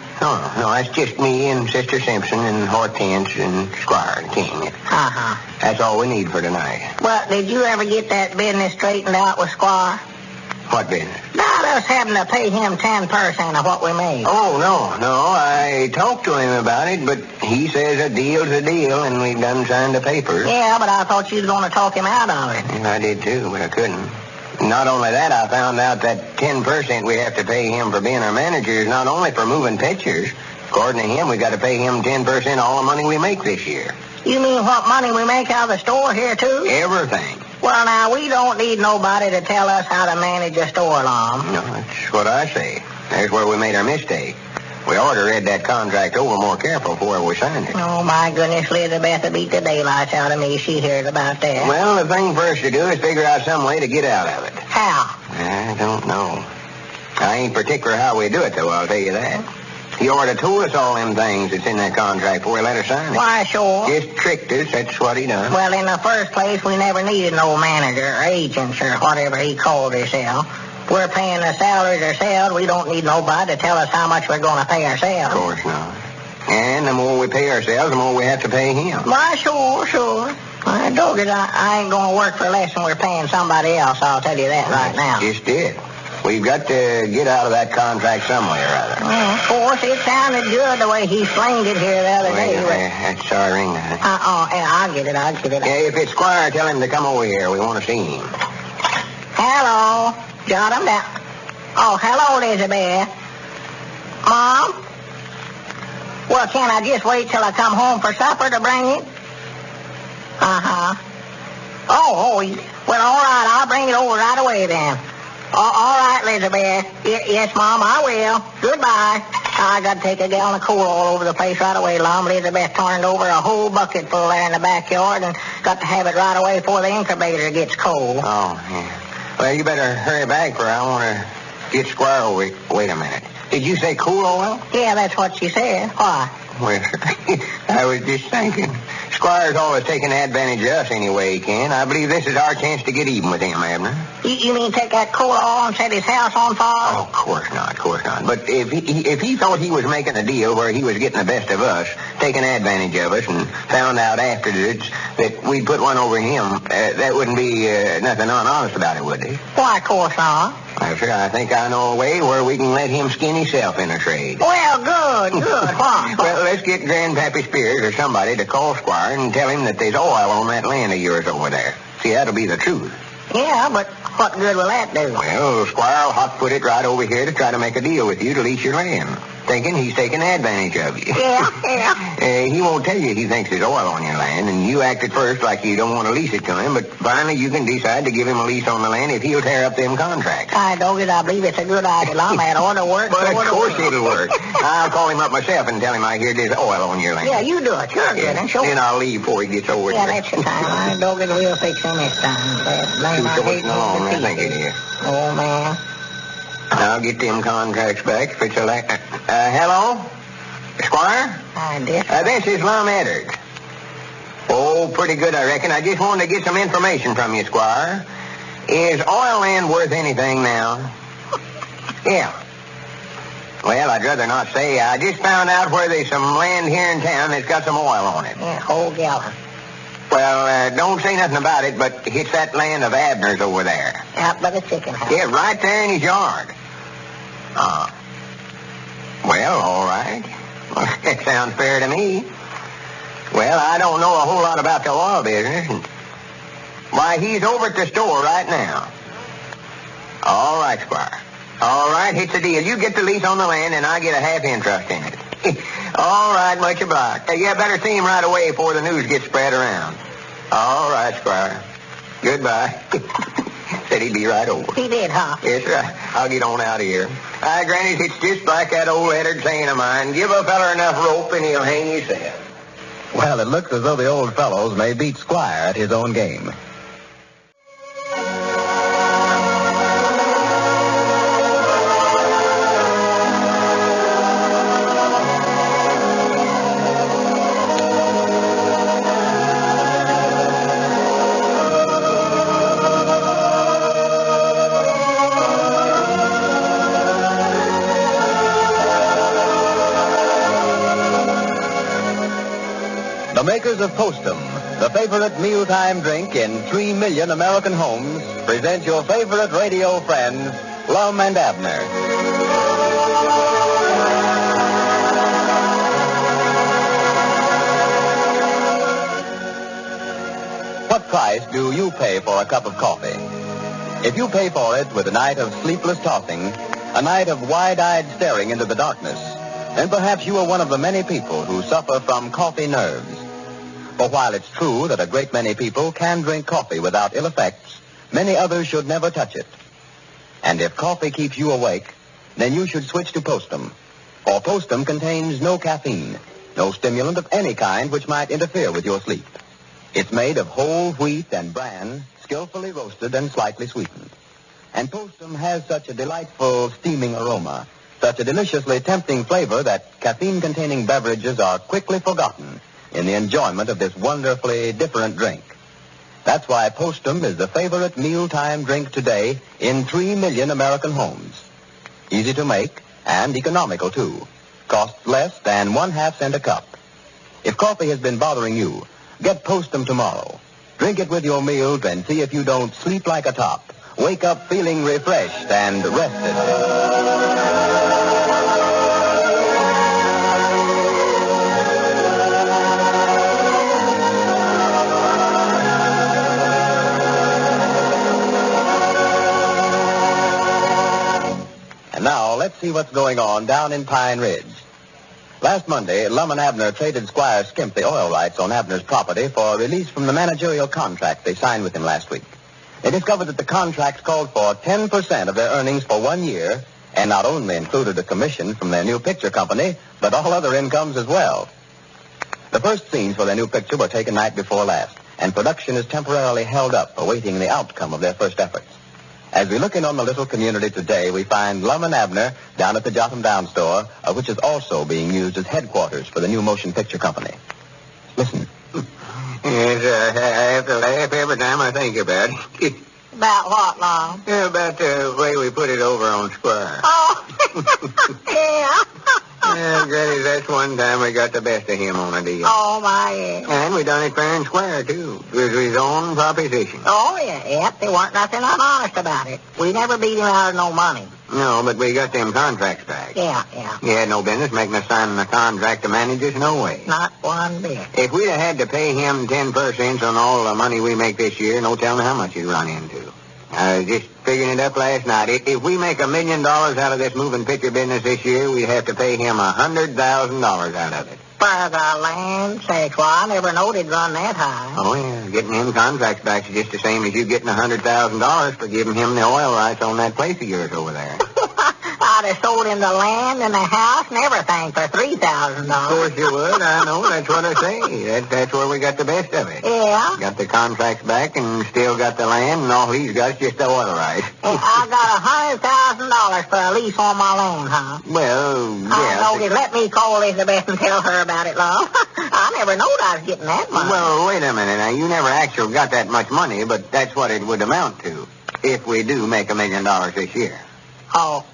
No, it's just me and Sister Simpson and Hortense and Squire and King. Uh-huh. That's all we need for tonight. Well, did you ever get that business straightened out with Squire? What business? About us having to pay him 10% of what we made. Oh, no. I talked to him about it, but he says a deal's a deal, and we've done signed the papers. Yeah, but I thought you was going to talk him out of it. Yeah, I did, too, but I couldn't. Not only that, I found out that 10% we have to pay him for being our manager is not only for moving pictures. According to him, we got to pay him 10% of all the money we make this year. You mean what money we make out of the store here, too? Everything. Well, now, we don't need nobody to tell us how to manage a store, Lum. No, that's what I say. There's where we made our mistake. We ought to read that contract over more careful before we signed it. Oh, my goodness, Elizabeth will beat the daylights out of me. She hears about that. Well, the thing for us to do is figure out some way to get out of it. How? I don't know. I ain't particular how we do it, though, I'll tell you that. He ought to told us all them things that's in that contract before he let us sign it. Why, sure. Just tricked us, that's what he done. Well, in the first place, we never needed no manager or agents or whatever he called himself. We're paying the salaries ourselves. We don't need nobody to tell us how much we're going to pay ourselves. Of course not. And the more we pay ourselves, the more we have to pay him. Why, sure. I ain't going to work for less than we're paying somebody else, I'll tell you that right now. Just it. We've got to get out of that contract some way or other. Of course, it sounded good the way he slinged it here the other day. That's our ring. Yeah, I'll get it. Yeah, if it's Squire, tell him to come over here. We want to see him. Hello. Jot him down. Oh, hello, Elizabeth. Mom? Well, can I just wait till I come home for supper to bring it? Uh-huh. Oh, well, all right. I'll bring it over right away then. All right, Elizabeth. Yes, Mom, I will. Goodbye. I got to take a gallon of coal all over the place right away, Lum. Elizabeth turned over a whole bucket full there in the backyard and got to have it right away before the incubator gets cold. Oh, yeah. Well, you better hurry back, for I want to get Squire over. Wait a minute. Did you say cool oil? Yeah, that's what she said. Why? Well, I was just thinking. Squire's always taking advantage of us any way he can. I believe this is our chance to get even with him, Abner. You mean take that coal oil and set his house on fire? Oh, of course not. But if he thought he was making a deal where he was getting the best of us, taking advantage of us, and found out afterwards that we'd put one over him, that wouldn't be nothing honest about it, would it? Why, of course not. Well, sir, I think I know a way where we can let him skin himself in a trade. Well, good. Why? Well, let's get Grandpappy Spears or somebody to call Squire and tell him that there's oil on that land of yours over there. See, that'll be the truth. Yeah, but what good will that do? Well, Squire will hot-foot it right over here to try to make a deal with you to lease your land, thinking he's taking advantage of you. Yeah. He won't tell you he thinks there's oil on your land, and you act at first like you don't want to lease it to him, but finally you can decide to give him a lease on the land if he'll tear up them contracts. I believe it's a good idea, Lum. That ought to work. But of course it'll work. I'll call him up myself and tell him I hear there's oil on your land. Yeah, you do it. You're good. And Then I'll leave before he gets over Yeah, there. that's the time. I will fix him this time. I think it is. Oh, man. I'll get them contracts back if it's a hello? Squire? This is Lum and Abner. Oh, pretty good, I reckon. I just wanted to get some information from you, Squire. Is oil land worth anything now? Yeah. Well, I'd rather not say. I just found out where there's some land here in town that's got some oil on it. Yeah, whole gallon. Well, don't say nothing about it, but it's that land of Abner's over there. Out by the chicken house. Yeah, right there in his yard. Well, all right. Well, that sounds fair to me. Well, I don't know a whole lot about the oil business. Why, he's over at the store right now. All right, Squire. All right, it's a deal. You get the lease on the land, and I get a half interest in it. All right, much obliged. Yeah, better see him right away before the news gets spread around. All right, Squire. Goodbye. Said he'd be right over. He did, huh? Yes, sir. I'll get on out of here. Granny, it's just like that old lettered saying of mine. Give a feller enough rope and he'll hang himself. Well, it looks as though the old fellows may beat Squire at his own game. The makers of Postum, the favorite mealtime drink in 3 million American homes, present your favorite radio friends, Lum and Abner. What price do you pay for a cup of coffee? If you pay for it with a night of sleepless tossing, a night of wide-eyed staring into the darkness, then perhaps you are one of the many people who suffer from coffee nerves. For while it's true that a great many people can drink coffee without ill effects, many others should never touch it. And if coffee keeps you awake, then you should switch to Postum. For Postum contains no caffeine, no stimulant of any kind which might interfere with your sleep. It's made of whole wheat and bran, skillfully roasted and slightly sweetened. And Postum has such a delightful steaming aroma, such a deliciously tempting flavor that caffeine-containing beverages are quickly forgotten in the enjoyment of this wonderfully different drink. That's why Postum is the favorite mealtime drink today in 3 million American homes. Easy to make and economical, too. Costs less than 1/2 cent a cup. If coffee has been bothering you, get Postum tomorrow. Drink it with your meals and see if you don't sleep like a top. Wake up feeling refreshed and rested. Now, let's see what's going on down in Pine Ridge. Last Monday, Lum and Abner traded Squire Skimp the oil rights on Abner's property for a release from the managerial contract they signed with him last week. They discovered that the contract called for 10% of their earnings for 1 year and not only included a commission from their new picture company, but all other incomes as well. The first scenes for their new picture were taken night before last, and production is temporarily held up, awaiting the outcome of their first efforts. As we look in on the little community today, we find Lum and Abner down at the Jot 'em Down store, which is also being used as headquarters for the new motion picture company. Listen. Yes, I have to laugh every time I think about it. About what, Lum? Yeah, about the way we put it over on Squire. Oh, yeah. Yeah, Granny, that's one time we got the best of him on a deal. Oh, my, yeah. And we done it fair and square, too. It was his own proposition. Oh, yeah, yep. There weren't nothing honest about it. We never beat him out of no money. No, but we got them contracts back. Yeah. He had no business making us sign the contract to manage us, no way. Not one bit. If we'd have had to pay him 10% on all the money we make this year, no telling how much he'd run into. I was just figuring it up last night. If we make $1 million out of this moving picture business this year, we'd have to pay him $100,000 out of it. For the land's sake, well, I never knowed he'd run that high. Oh, yeah. Getting him contracts back is just the same as you getting $100,000 for giving him the oil rights on that place of yours over there. I'd have sold him the land and the house and everything for $3,000. Of course you would. I know. That's what I say. That's where we got the best of it. Yeah? Got the contracts back and still got the land, and all he's got is just the oil rights. I got $100,000 for a lease on my land, huh? Well, yeah. I know. Let me call Elizabeth and tell her about it, love. I never knowed I was getting that money. Well, wait a minute. Now, you never actually got that much money, but that's what it would amount to if we do make $1 million this year. Oh.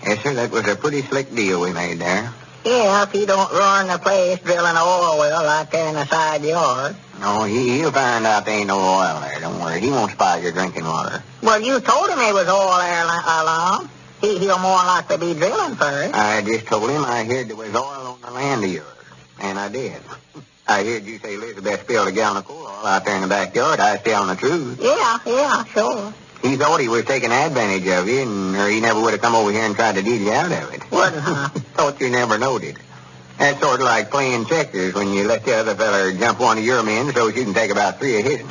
Yes, sir. That was a pretty slick deal we made there. Yeah, if he don't ruin the place drilling an oil well right there in the side yard. No, he'll find out there ain't no oil there. Don't worry. He won't spoil your drinking water. Well, you told him there was oil there along. He'll more likely be drilling first. I just told him I heard there was oil on the land of yours. And I did. I heard you say Elizabeth spilled a gallon of coal oil out there in the backyard. I was telling the truth. Yeah, sure. He thought he was taking advantage of you, or he never would have come over here and tried to deal you out of it. Wouldn't, huh? Thought you never noted. That's sort of like playing checkers when you let the other feller jump one of your men so you can take about 3 of his.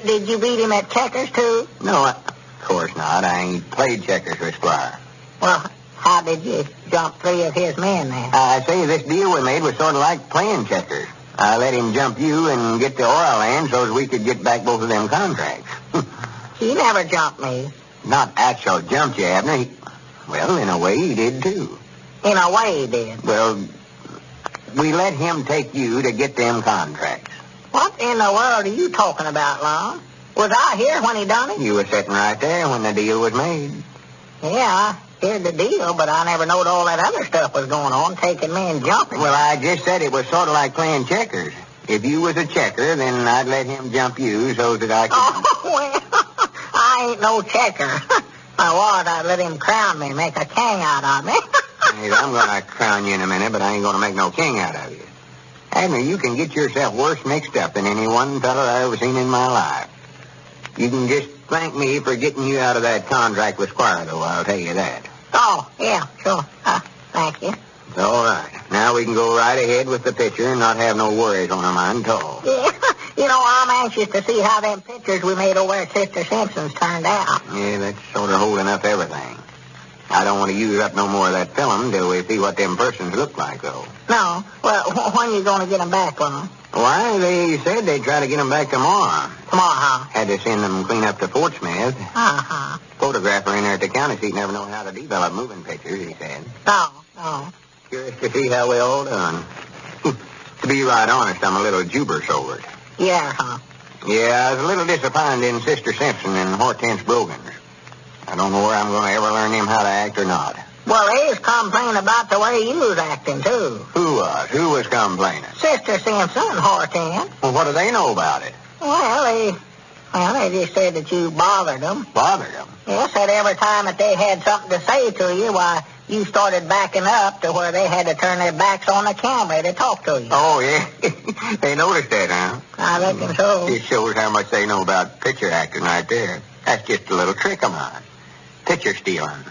Did you beat him at checkers, too? No, of course not. I ain't played checkers with Squire. Well, how did you jump 3 of his men, then? I say this deal we made was sort of like playing checkers. I let him jump you and get the oil land so as we could get back both of them contracts. He never jumped me. Not actual jumped you, Abner. Well, in a way, he did, too. In a way, he did. Well, we let him take you to get them contracts. What in the world are you talking about, Lum? Was I here when he done it? You were sitting right there when the deal was made. Yeah, I heard the deal, but I never knowed all that other stuff was going on, taking me and jumping. Well, I just said it was sort of like playing checkers. If you was a checker, then I'd let him jump you so that I could... Oh, well, I ain't no checker. If I was, I'd let him crown me, make a king out of me. Hey, I'm going to crown you in a minute, but I ain't going to make no king out of you. Abner, you can get yourself worse mixed up than any one feller I ever seen in my life. You can just thank me for getting you out of that contract with Squire, though, I'll tell you that. Oh, yeah, sure. Thank you. It's all right. Now we can go right ahead with the picture and not have no worries on our mind at all. Yeah, I'm anxious to see how them pictures we made over at Sister Simpson's turned out. Yeah, that's sort of holding up everything. I don't want to use up no more of that film till we see what them persons look like, though. No. Well, when you going to get them back, Lum? Why, they said they'd try to get them back tomorrow. Tomorrow, huh? Had to send them clean up to Fort Smith. Uh-huh. Photographer in there at the county seat never know how to develop moving pictures, he said. No. Curious to see how we all done. To be right honest, I'm a little juberous over it. Yeah, huh? Yeah, I was a little disappointed in Sister Simpson and Hortense Brogan. I don't know where I'm going to ever learn them how to act or not. Well, they was complaining about the way you was acting, too. Who was? Who was complaining? Sister Simpson and Hortense. Well, what do they know about it? Well, they just said that you bothered them. Bothered them? Yeah, said every time that they had something to say to you, why, you started backing up to where they had to turn their backs on the camera to talk to you. Oh, yeah? They noticed that, huh? I reckon so. It shows how much they know about picture acting right there. That's just a little trick of mine. Picture stealing.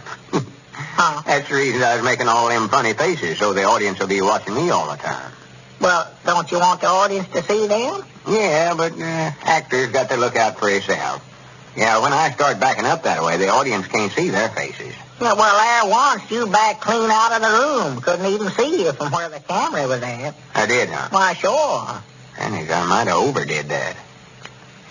Huh? That's the reason I was making all them funny faces, so the audience will be watching me all the time. Well, don't you want the audience to see them? Yeah, but actors got to look out for yourself. Yeah, when I start backing up that way, the audience can't see their faces. Yeah, well, there once you backed clean out of the room. Couldn't even see you from where the camera was at. I did, huh? Why, sure. I think I might have overdid that.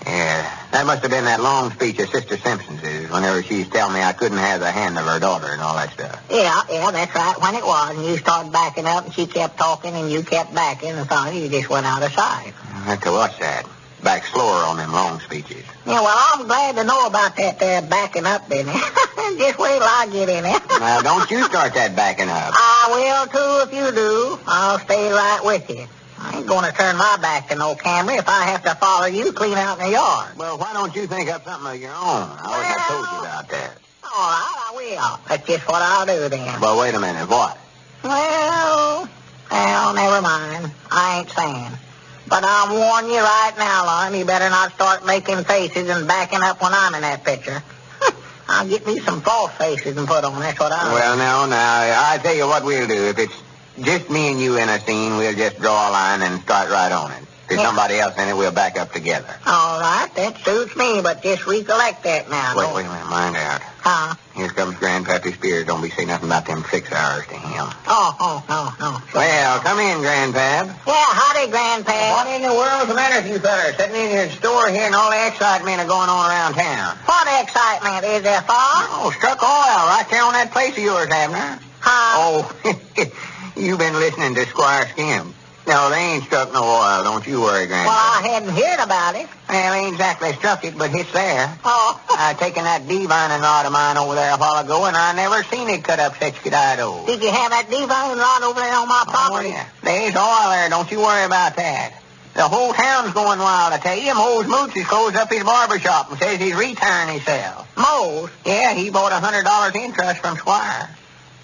Yeah, that must have been that long speech of Sister Simpson's whenever she's telling me I couldn't have the hand of her daughter and all that stuff. Yeah, that's right, when it was. And you started backing up, and she kept talking, and you kept backing, and finally you just went out of sight. I have to watch that. Back slower on them long speeches. Yeah, well, I'm glad to know about that there backing up business. Just wait till I get in it. Now, don't you start that backing up. I will, too, if you do. I'll stay right with you. I ain't going to turn my back to no camera if I have to follow you clean out in the yard. Well, why don't you think up something of your own? I always have told you about that. All right, I will. That's just what I'll do then. Well, wait a minute. What? Well, never mind. I ain't saying. But I'm warning you right now, Lum, you better not start making faces and backing up when I'm in that picture. I'll get me some false faces and put on. That's what I'll do. Well, now, I tell you what we'll do. If it's just me and you in a scene, we'll just draw a line and start right on it. If there's somebody else in it, we'll back up together. All right, that suits me, but just recollect that now. Wait a minute, mind out. Huh? Here comes Grandpappy Spears. Don't be saying nothing about them 6 hours to him. No. Well, come in, Grandpap. Yeah, howdy, Grandpa. What in the world's the matter with you fellas? Sitting in your store here and all the excitement are going on around town. What excitement is there for? Oh, struck oil right there on that place of yours, Abner. Huh? Oh, you've been listening to Squire Skim. No, they ain't struck no oil. Don't you worry, Grandpa. Well, I hadn't heard about it. Well, they ain't exactly struck it, but it's there. Oh. I taken that divining rod of mine over there a while ago, and I never seen it cut up such good idols. Did you have that divining rod over there on my property? Oh, yeah. There's oil there. Don't you worry about that. The whole town's going wild, I tell you. Mose Moots has closed up his barber shop and says he's retiring himself. Mose? Yeah, he bought $100 interest from Squire.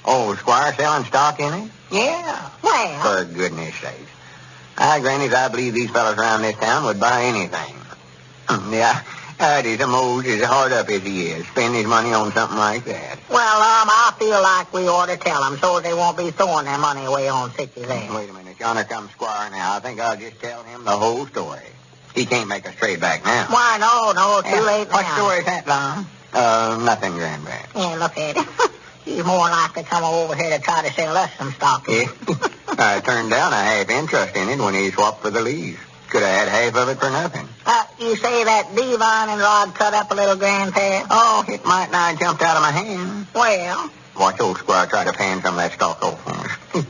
Oh, Squire selling stock in it? Yeah. Well. For goodness sakes. Grannies, I believe these fellas around this town would buy anything. Yeah, it is a Mose as hard up as he is. Spend his money on something like that. Well, I feel like we ought to tell them so they won't be throwing their money away on sick as that. Wait a minute. Yonder comes Squire now. I think I'll just tell him the whole story. He can't make us trade back now. Why, no, too late now. What story is that, Lum? Nothing, Grandpa. Yeah, look at it. He's more likely to come over here to try to sell us some stock. Yeah. I turned down a half interest in it when he swapped for the lease. Could have had half of it for nothing. You say that divining rod cut up a little, Grandpa? Oh, it might not have jumped out of my hand. Well? Watch old Squire try to pan some of that stock off for us.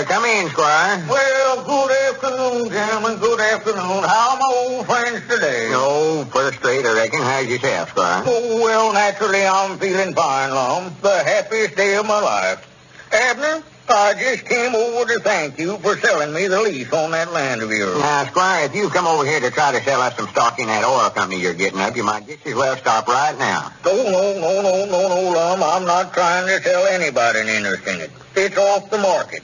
Come in, Squire. Well, good afternoon, gentlemen. Good afternoon. How are my old friends today? Oh, first rate, I reckon. How's yourself, Squire? Oh, well, naturally, I'm feeling fine, Lum. The happiest day of my life. Abner, I just came over to thank you for selling me the lease on that land of yours. Now, Squire, if you come over here to try to sell us some stock in that oil company you're getting up, you might just as well stop right now. Oh, no, Lum. I'm not trying to sell anybody an interest in it. It's off the market.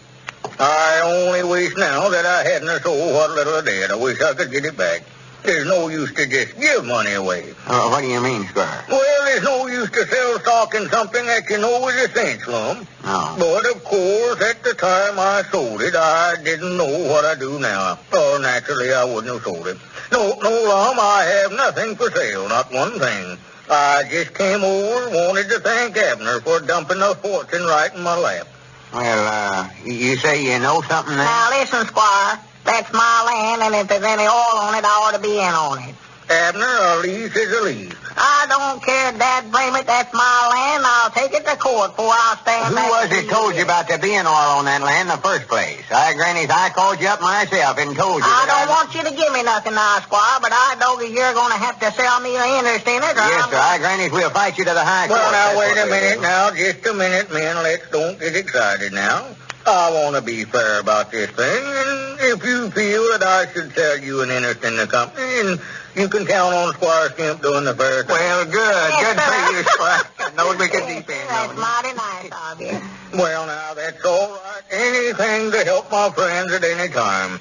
I only wish now that I hadn't sold what little I did. I wish I could get it back. There's no use to just give money away. What do you mean, Squire? Well, there's no use to sell stock in something that you know is a cinch, Lum. No. But, of course, at the time I sold it, I didn't know what I do now. Or, naturally, I wouldn't have sold it. No, Lum, I have nothing for sale, not one thing. I just came over and wanted to thank Abner for dumping a fortune right in my lap. Well, you say you know something there? Now, listen, Squire. That's my land, and if there's any oil on it, I ought to be in on it. Abner, a lease is a lease. I don't care, Dad, blame it. That's my land. I'll take it to court before I'll stand Who back. was it told you about there being oil on that land in the first place? Granny's, I called you up myself and told you. I don't want you to give me nothing now, Squire, but I know that you're going to have to sell me an interest in it. Yes, sir. Granny's, we'll fight you to the high court. Well, now, wait a minute now. Just a minute, men. Let's don't get excited now. I want to be fair about this thing, and if you feel that I should sell you an interest in the company, and you can count on Squire Skimp doing the fair thing. Well, good. Yes, Good sir. for you, Squire. Knows we can depend That's on you. mighty nice of you. Well, now, that's all right. Anything to help my friends at any time.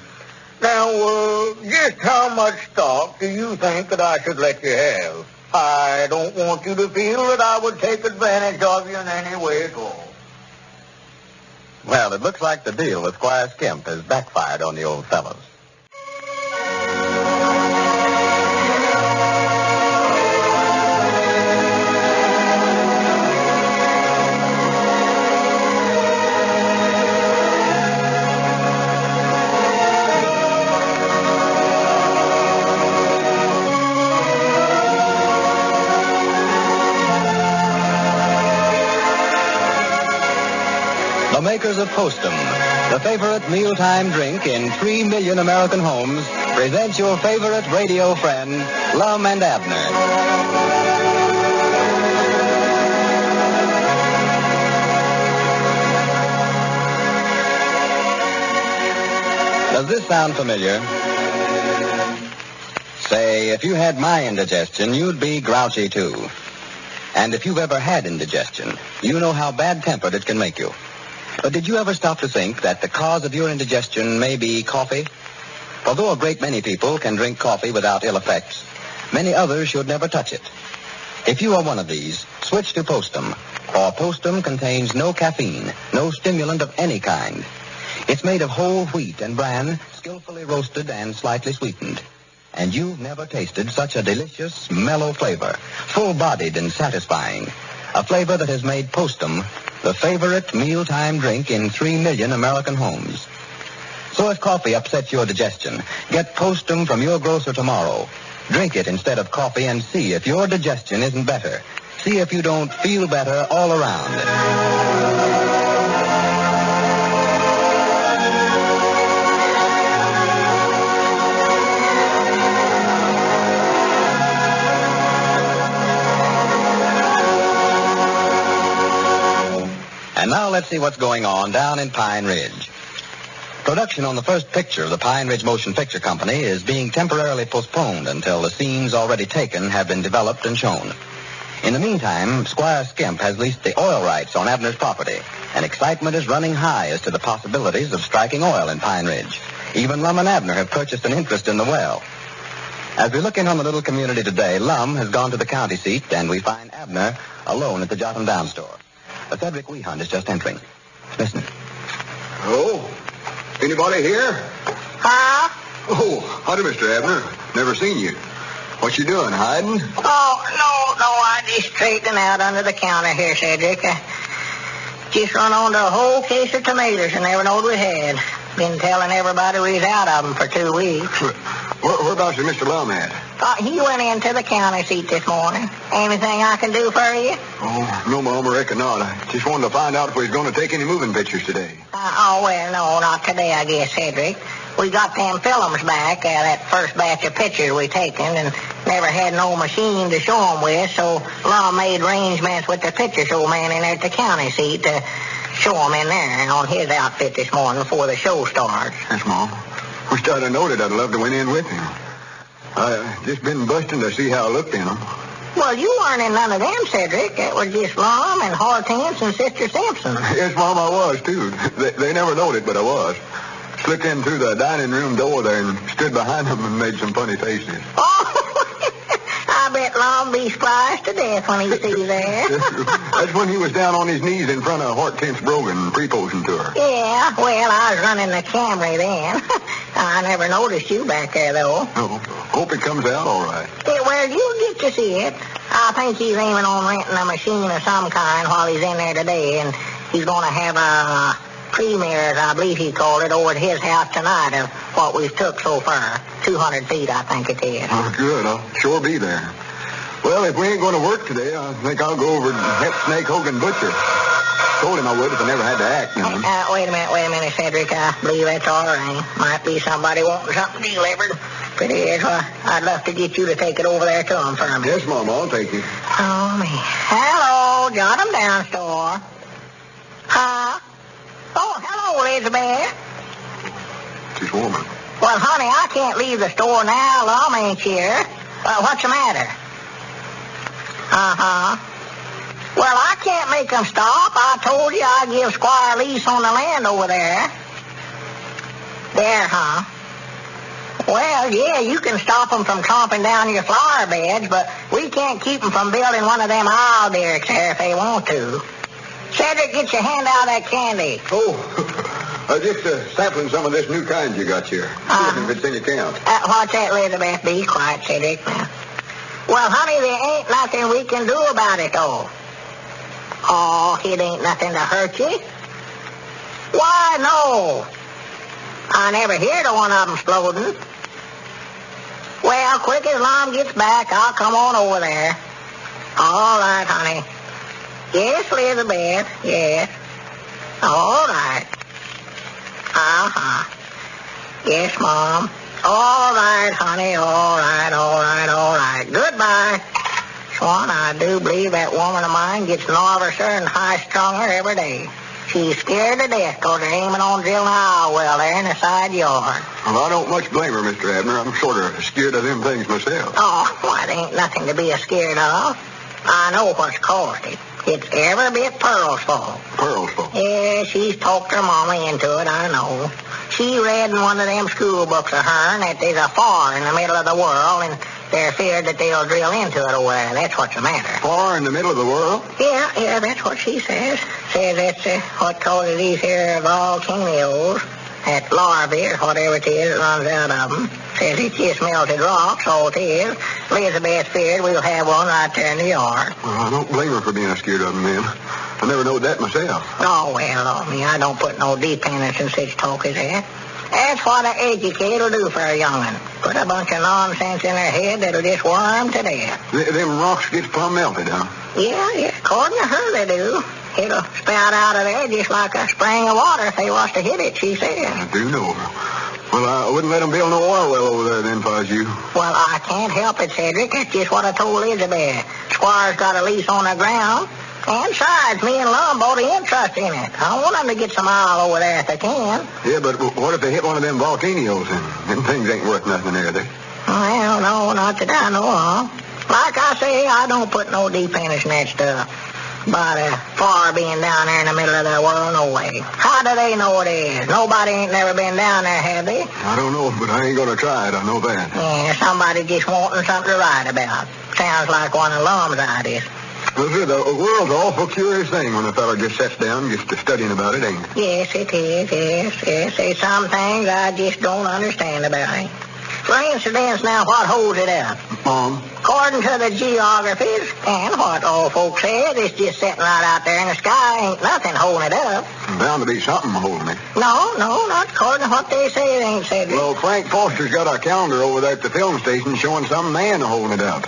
Now, just how much stock do you think that I should let you have? I don't want you to feel that I would take advantage of you in any way at all. Well, it looks like the deal with Squire Skimp has backfired on the old fellows. The makers of Postum, the favorite mealtime drink in 3 million American homes, presents your favorite radio friend, Lum and Abner. Does this sound familiar? Say, if you had my indigestion, you'd be grouchy too. And if you've ever had indigestion, you know how bad-tempered it can make you. But did you ever stop to think that the cause of your indigestion may be coffee? Although a great many people can drink coffee without ill effects, many others should never touch it. If you are one of these, switch to Postum, for Postum contains no caffeine, no stimulant of any kind. It's made of whole wheat and bran, skillfully roasted and slightly sweetened. And you've never tasted such a delicious, mellow flavor, full-bodied and satisfying. A flavor that has made Postum the favorite mealtime drink in 3 million American homes. So if coffee upsets your digestion, get Postum from your grocer tomorrow. Drink it instead of coffee and see if your digestion isn't better. See if you don't feel better all around. And now let's see what's going on down in Pine Ridge. Production on the first picture of the Pine Ridge Motion Picture Company is being temporarily postponed until the scenes already taken have been developed and shown. In the meantime, Squire Skimp has leased the oil rights on Abner's property, and excitement is running high as to the possibilities of striking oil in Pine Ridge. Even Lum and Abner have purchased an interest in the well. As we look in on the little community today, Lum has gone to the county seat, and we find Abner alone at the Jot 'em Down store. Cedric Wehunt is just entering. Listen. Oh, anybody here? Huh? Oh, howdy, Mr. Abner. Never seen you. What you doing, hiding? Oh, no, I just straightened out under the counter here, Cedric. I just run onto a whole case of tomatoes I never knowed we had. Been telling everybody we was out of them for 2 weeks. Whereabouts is Mr. Lum at? He went into the county seat this morning. Anything I can do for you? Oh, no, Mom, I reckon not. I just wanted to find out if we was going to take any moving pictures today. Well, no, not today, I guess, Cedric. We got them films back, that first batch of pictures we taken, and never had no machine to show 'em with, so Lum made arrangements with the picture show man in there at the county seat to show 'em in there on his outfit this morning before the show starts. Yes, Mom. Wish I'd have known it. I'd love to went in with him. I just been busting to see how I looked in them. Well, you weren't in none of them, Cedric. That was just Lum and Hortense and Sister Simpson. Yes, Mom, I was, too. They never knowed it, but I was. Slipped in through the dining room door there and stood behind them and made some funny faces. Oh, I bet Lum be surprised to death when he sees that. That's when he was down on his knees in front of Hortense Brogan, proposing to her. Yeah, well, I was running the Camry then. I never noticed you back there, though. Oh, hope it comes out all right. Yeah, well, you'll get to see it. I think he's aiming on renting a machine of some kind while he's in there today, and he's going to have a premiere, I believe he called it, over at his house tonight of what we've took so far. 200 feet, I think it is. Oh, good. I'll sure be there. Well, if we ain't going to work today, I think I'll go over and help Snake Hogan butcher. Told him I would if I never had to act, you know. Wait a minute, Cedric. I believe that's all right. Might be somebody wanting something delivered. If it is, I'd love to get you to take it over there to him for me. Yes, Mama, I'll take you. Oh, me. Hello, jot 'em down, store. Huh? Oh, hello, Elizabeth. She's woman. Well, honey, I can't leave the store now. Lum ain't here. What's the matter? Uh-huh. Well, I can't make them stop. I told you I'd give Squire a lease on the land over there. There, huh? Well, yeah, you can stop them from tromping down your flower beds, but we can't keep them from building one of them aisle derricks there if they want to. Cedric, get your hand out of that candy. Oh, I'm just sampling some of this new kind you got here. See if it's in your count. What's that, Elizabeth? Be quiet, Cedric. Well, honey, there ain't nothing we can do about it, though. Oh, it ain't nothing to hurt you. Why, no. I never heard of one of them exploding. Well, quick as Lum gets back, I'll come on over there. All right, honey. Yes, Elizabeth, yes. All right. Uh-huh. Yes, Mom. All right, honey, all right. Goodbye. Swan, I do believe that woman of mine gets nervouser and high-stronger every day. She's scared to death because they're aiming on drilling an owl well there in the side yard. Well, I don't much blame her, Mr. Abner. I'm sort of scared of them things myself. Oh, well, it ain't nothing to be scared of. I know what's caused it. It's every bit Pearl's fault. Pearl's fault? Yeah, she's talked her mama into it, I know. She read in one of them school books of hern that there's a far in the middle of the world, and they're feared that they'll drill into it over there. That's what's the matter. Far in the middle of the world? Yeah, that's what she says. Says that's what causes these here volcanoes, that larvae or whatever it is that runs out of them. Says it's just melted rock, so it is. Elizabeth feared we'll have one right there in the yard. Well, I don't blame her for being scared of them, then. I never knowed that myself. Oh, well, I don't put no dependence in such talk as that. That's what an educator'll do for a young'un. Put a bunch of nonsense in their head that'll just worm to death. Them rocks get plumb melted, huh? Yeah, according to her they do. It'll spout out of there just like a spring of water if they was to hit it, she said. I do know. Well, I wouldn't let them build no oil well over there then if I was you. Well, I can't help it, Cedric. That's just what I told Elizabeth. Squire's got a lease on the ground. And besides, me and Lum bought an interest in it. I want them to get some oil over there if they can. Yeah, but what if they hit one of them volcanoes and them things ain't worth nothing, are they? Well, no, not that I know of. Like I say, I don't put no dependence in that stuff. But far being down there in the middle of the world, no way. How do they know it is? Nobody ain't never been down there, have they? I don't know, but I ain't going to try it. I know that. Yeah, somebody just wanting something to write about. Sounds like one of Lum's ideas. Well, sir, the world's an awful curious thing when a fellow just sits down just studying about it, ain't it? Yes, it is, yes. There's some things I just don't understand about it. For instance, now, what holds it up? Mom? According to the geographers, and what old folks said, it's just sitting right out there in the sky. Ain't nothing holding it up. Bound to be something holding it. No, not according to what they say it ain't, Cedric. Well, Frank Foster's got a calendar over there at the film station showing some man holding it up.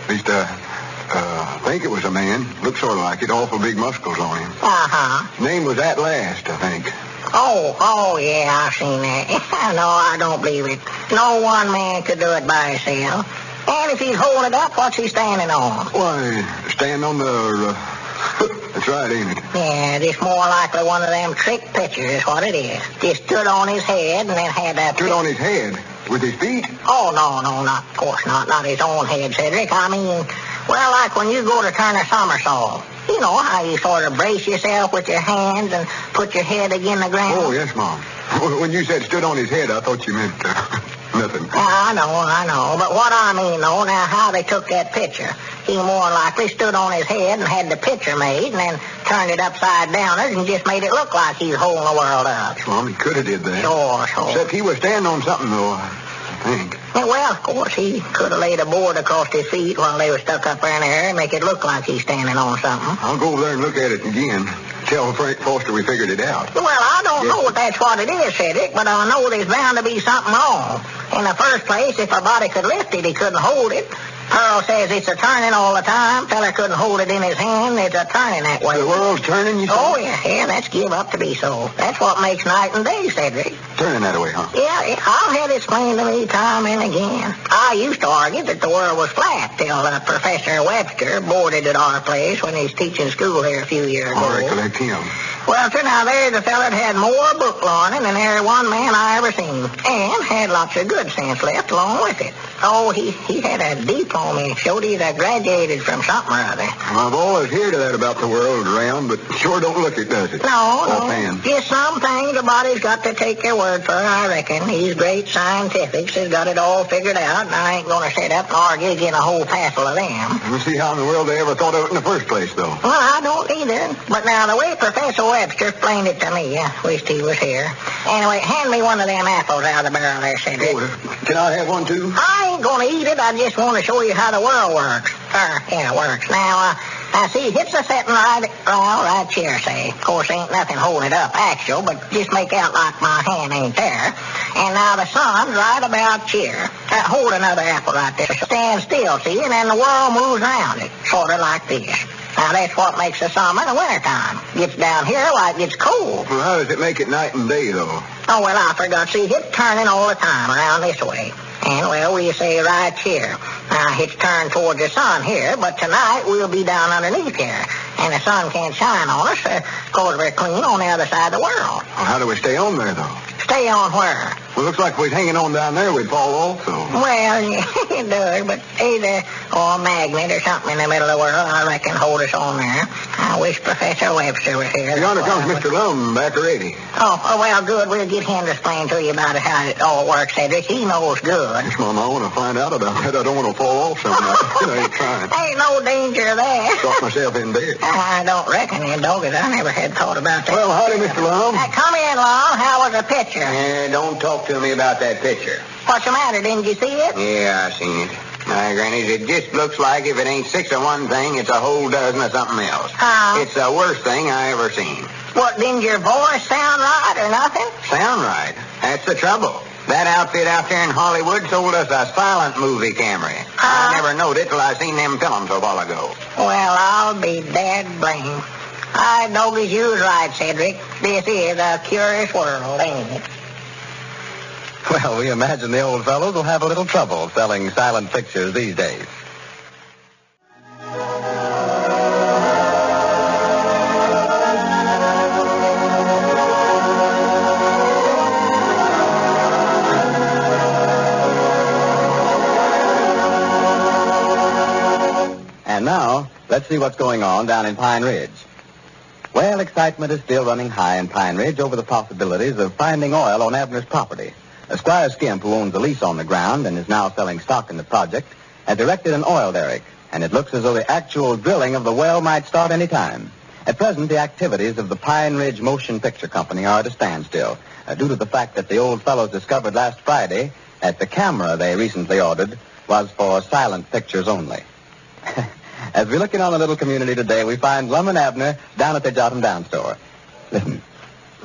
At least, I think it was a man. Looked sort of like it. Awful big muscles on him. Uh-huh. His name was At Last, I think. Oh, yeah, I've seen that. No, I don't believe it. No one man could do it by himself. And if he's holding it up, what's he standing on? Why, stand on the... That's right, ain't it? Yeah, it's more likely one of them trick pictures is what it is. Just stood on his head and then had that... Stood on his head? With his feet? Oh, no, not, of course not. Not his own head, Cedric. I mean, well, like when you go to turn a somersault. You know how you sort of brace yourself with your hands and put your head against the ground? Oh, yes, Mom. When you said stood on his head, I thought you meant nothing. I know. But what I mean, though, now how they took that picture. He more likely stood on his head and had the picture made and then turned it upside down and just made it look like he's holding the world up. Well, he could have did that. Sure. Except he was standing on something, though. I think. Yeah, well, of course, he could have laid a board across his feet while they were stuck up there in the air and make it look like he's standing on something. I'll go over there and look at it again. Tell Frank Foster we figured it out. Well, I don't know if that's what it is, Cedric, but I know there's bound to be something wrong. In the first place, if a body could lift it, he couldn't hold it. Pearl says it's a-turning all the time. Fella couldn't hold it in his hand. It's a-turning that way. The world's turning, you say? Oh, yeah, that's give up to be so. That's what makes night and day, Cedric. Turning that way, huh? Yeah, I've had it explained to me time and again. I used to argue that the world was flat till Professor Webster boarded at our place when he was teaching school here a few years ago. I recollect him. Well, sir, now there's a fella that had more book learning than there one man I ever seen, and had lots of good sense left along with it. Oh, he had a diploma. He showed he'd graduated from something or other. Well, I've always heard of that about the world around, but sure don't look it, does it? No. Offhand. Just some things a body's got to take their word for, I reckon. These great scientifics has got it all figured out, and I ain't going to sit up and argue against a whole passel of them. We'll see how in the world they ever thought of it in the first place, though. Well, I don't either. But now, the way Professor Webster explained it to me, I wished he was here. Anyway, hand me one of them apples out of the barrel there, Cedric. Oh, can I have one, too? I ain't going to eat it. I just want to show you how the world works. Works. Now, see, it's a setting right here, say. Of course, ain't nothing holding it up, actual, but just make out like my hand ain't there. And now the sun's right about here. Hold another apple right there. Stand still, see, and then the world moves around it, sort of like this. Now, that's what makes the summer and the wintertime. Gets down here like it's cold. Well, how does it make it night and day, though? Oh, well, I forgot. See, it's turning all the time around this way. And, well, we say right here. Now, it's turned towards the sun here, but tonight we'll be down underneath here. And the sun can't shine on us because we're clean on the other side of the world. Well, how do we stay on there, though? Stay on where? Well, looks like if we're hanging on down there, we'd fall also. Well, it does, but either a magnet or something in the middle of the world, I reckon, hold us on there. I wish Professor Webster was here. Yonder comes Mr. Lum back already. Oh, well, good. We'll get him to explain to you about how it all works, Cedric. He knows good. Yes, Mama, I want to find out about that. I don't want to fall off something. I ain't trying. Ain't no danger there. Got myself in bed. I don't reckon you, dogged. I never had thought about that. Well, howdy, Mr. Lum. Come in, Lum. How was the picture? Don't talk to me about that picture. What's the matter? Didn't you see it? Yeah, I seen it. My grannies, it just looks like if it ain't 6 of one thing, it's a whole dozen of something else. It's the worst thing I ever seen. What, didn't your voice sound right or nothing? Sound right? That's the trouble. That outfit out there in Hollywood sold us a silent movie camera. I never knowed it till I seen them films a while ago. Well, I'll be dead blamed. I know as you was right, Cedric. This is a curious world, ain't it? Well, we imagine the old fellows will have a little trouble selling silent pictures these days. And now, let's see what's going on down in Pine Ridge. Well, excitement is still running high in Pine Ridge over the possibilities of finding oil on Abner's property. Squire Skimp, who owns a lease on the ground and is now selling stock in the project, has erected an oil derrick, and it looks as though the actual drilling of the well might start any time. At present, the activities of the Pine Ridge Motion Picture Company are at a standstill, due to the fact that the old fellows discovered last Friday that the camera they recently ordered was for silent pictures only. As we look in on the little community today, we find Lum and Abner down at their Jot 'em Down store. Listen.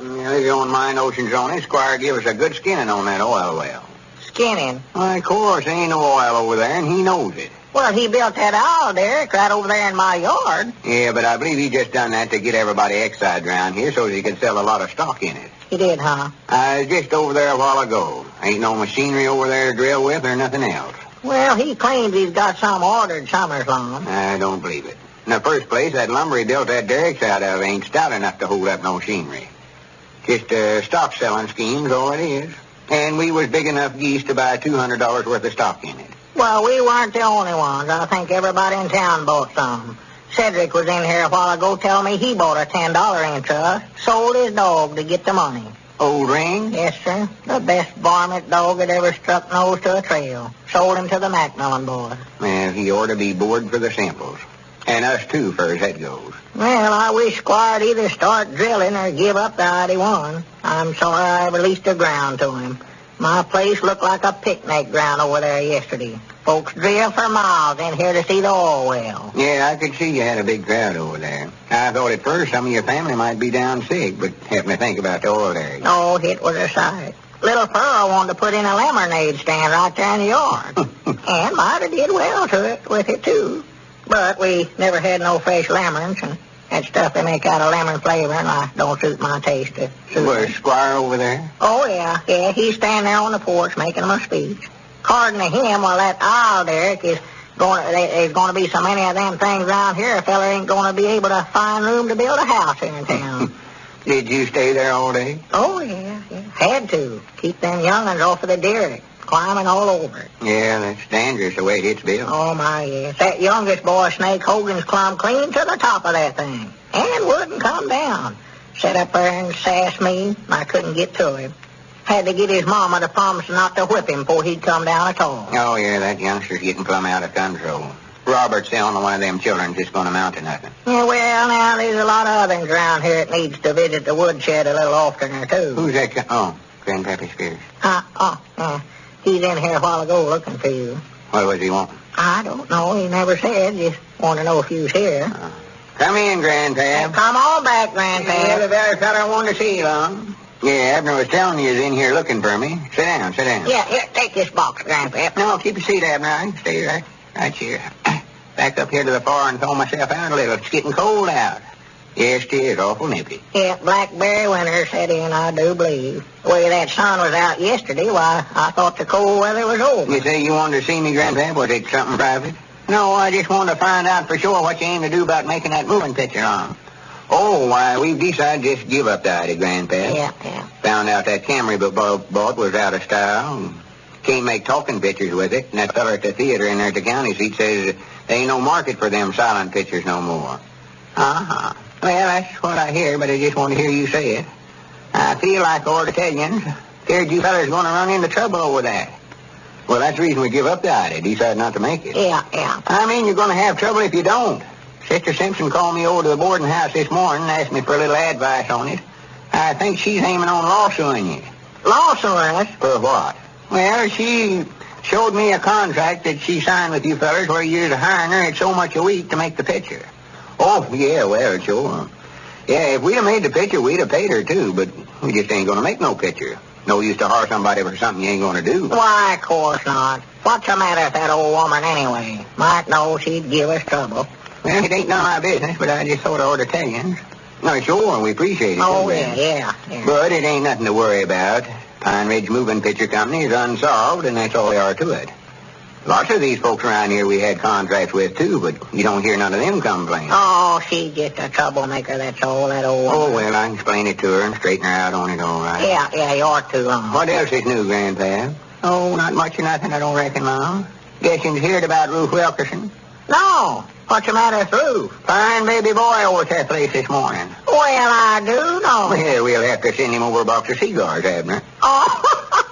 If you don't mind, Ocean Johnny, Squire give us a good skinning on that oil well. Skinning? Why, of course, there ain't no oil over there, and he knows it. Well, he built that oil derrick right over there in my yard. Yeah, but I believe he just done that to get everybody excited around here so he could sell a lot of stock in it. He did, huh? I was just over there a while ago. Ain't no machinery over there to drill with or nothing else. Well, he claims he's got some ordered summers long. I don't believe it. In the first place, that lumber he built that derricks out of ain't stout enough to hold up no machinery. Just a stock selling scheme's all it is. And we was big enough geese to buy $200 worth of stock in it. Well, we weren't the only ones. I think everybody in town bought some. Cedric was in here a while ago telling me he bought a $10 inch of us, sold his dog to get the money. Old Ring? Yes, sir. The best varmint dog that ever struck nose to a trail. Sold him to the Macmillan boys. Well, he ought to be bored for the samples. And us, too, for as that goes. Well, I wish Squire'd either start drilling or give up the 91. I'm sorry I released the ground to him. My place looked like a picnic ground over there yesterday. Folks drove for miles in here to see the oil well. Yeah, I could see you had a big crowd over there. I thought at first some of your family might be down sick, but happened to think about the oil area. Oh, it was a sight. Little fella wanted to put in a lemonade stand right there in the yard. And might have did well with it, too. But we never had no fresh lemons, and that stuff they make out of lemon flavor, and I don't suit my taste. Was Squire over there? Oh, yeah. He's standing there on the porch making him a speech. According to him, well, that aisle, Derek, there's going to be so many of them things around here, a fella ain't going to be able to find room to build a house here in town. Did you stay there all day? Oh, yeah. Had to. Keep them young'uns off of the derrick, climbing all over it. Yeah, that's dangerous the way it hits Bill. Oh, my, yes. That youngest boy, Snake Hogan's, climbed clean to the top of that thing and wouldn't come down. Sat up there and sassed me. I couldn't get to him. Had to get his mama to promise not to whip him before he'd come down at all. Oh, yeah, that youngster's getting plumb out of control. Robert's the only one of them children just going to amount to nothing. Yeah, well, now, there's a lot of others around here that needs to visit the woodshed a little oftener, too. Who's that? Grandpappy Spears. He's in here a while ago looking for you. What was he wanting? I don't know. He never said. Just wanted to know if you was here. Come in, Grandpap. Come on back, Grandpap. Yeah, the very fella wanted to see you, Lum. Yeah, Abner was telling you he's in here looking for me. Sit down. Yeah, here, take this box, Grandpap. No, keep your seat, Abner. I can stay right here. Back up here to the far and thaw myself out a little. It's getting cold out. Yes, it is. Awful nippy. Yeah, blackberry winter set in, I do believe. The way that sun was out yesterday, why, I thought the cold weather was over. You say you wanted to see me, Grandpap? Was it something private? No, I just wanted to find out for sure what you aim to do about making that moving picture on. Oh, why, we've decided just to give up the idea, Grandpap. Yeah. Found out that Camry we bought was out of style. And can't make talking pictures with it. And that fella at the theater in there at the county seat says there ain't no market for them silent pictures no more. Uh-huh. Well, that's what I hear, but I just want to hear you say it. I feel like all the Italians. Scared you fellas going to run into trouble over that. Well, that's the reason we give up the idea. Decided not to make it. Yeah. I mean, you're going to have trouble if you don't. Sister Simpson called me over to the boarding house this morning and asked me for a little advice on it. I think she's aiming on lawsuing you. Lawsuing us? For what? Well, she showed me a contract that she signed with you fellas where you're hiring her at so much a week to make the picture. Oh, yeah, well, sure. Yeah, if we'd have made the picture, we'd have paid her, too, but we just ain't going to make no picture. No use to hire somebody for something you ain't going to do. Why, of course not. What's the matter with that old woman anyway? Might know she'd give us trouble. Well, it ain't none of my business, but I just thought I ought to tell you. No, sure, we appreciate it. Oh, yeah. But it ain't nothing to worry about. Pine Ridge Moving Picture Company is unsolved, and that's all there are to it. Lots of these folks around here we had contracts with, too, but you don't hear none of them complain. Oh, she's just a troublemaker, that's all, that old woman. Oh, well, I can explain it to her and straighten her out on it all right. Yeah, you ought to, What else is new, Grandpa? Oh, not much or nothing, I don't reckon, Mom. Guess you've heard about Ruth Wilkerson? No. What's the matter with Ruth? Fine baby boy over at that place this morning. Well, I do know. Well, we'll have to send him over a box of cigars, Abner. Oh,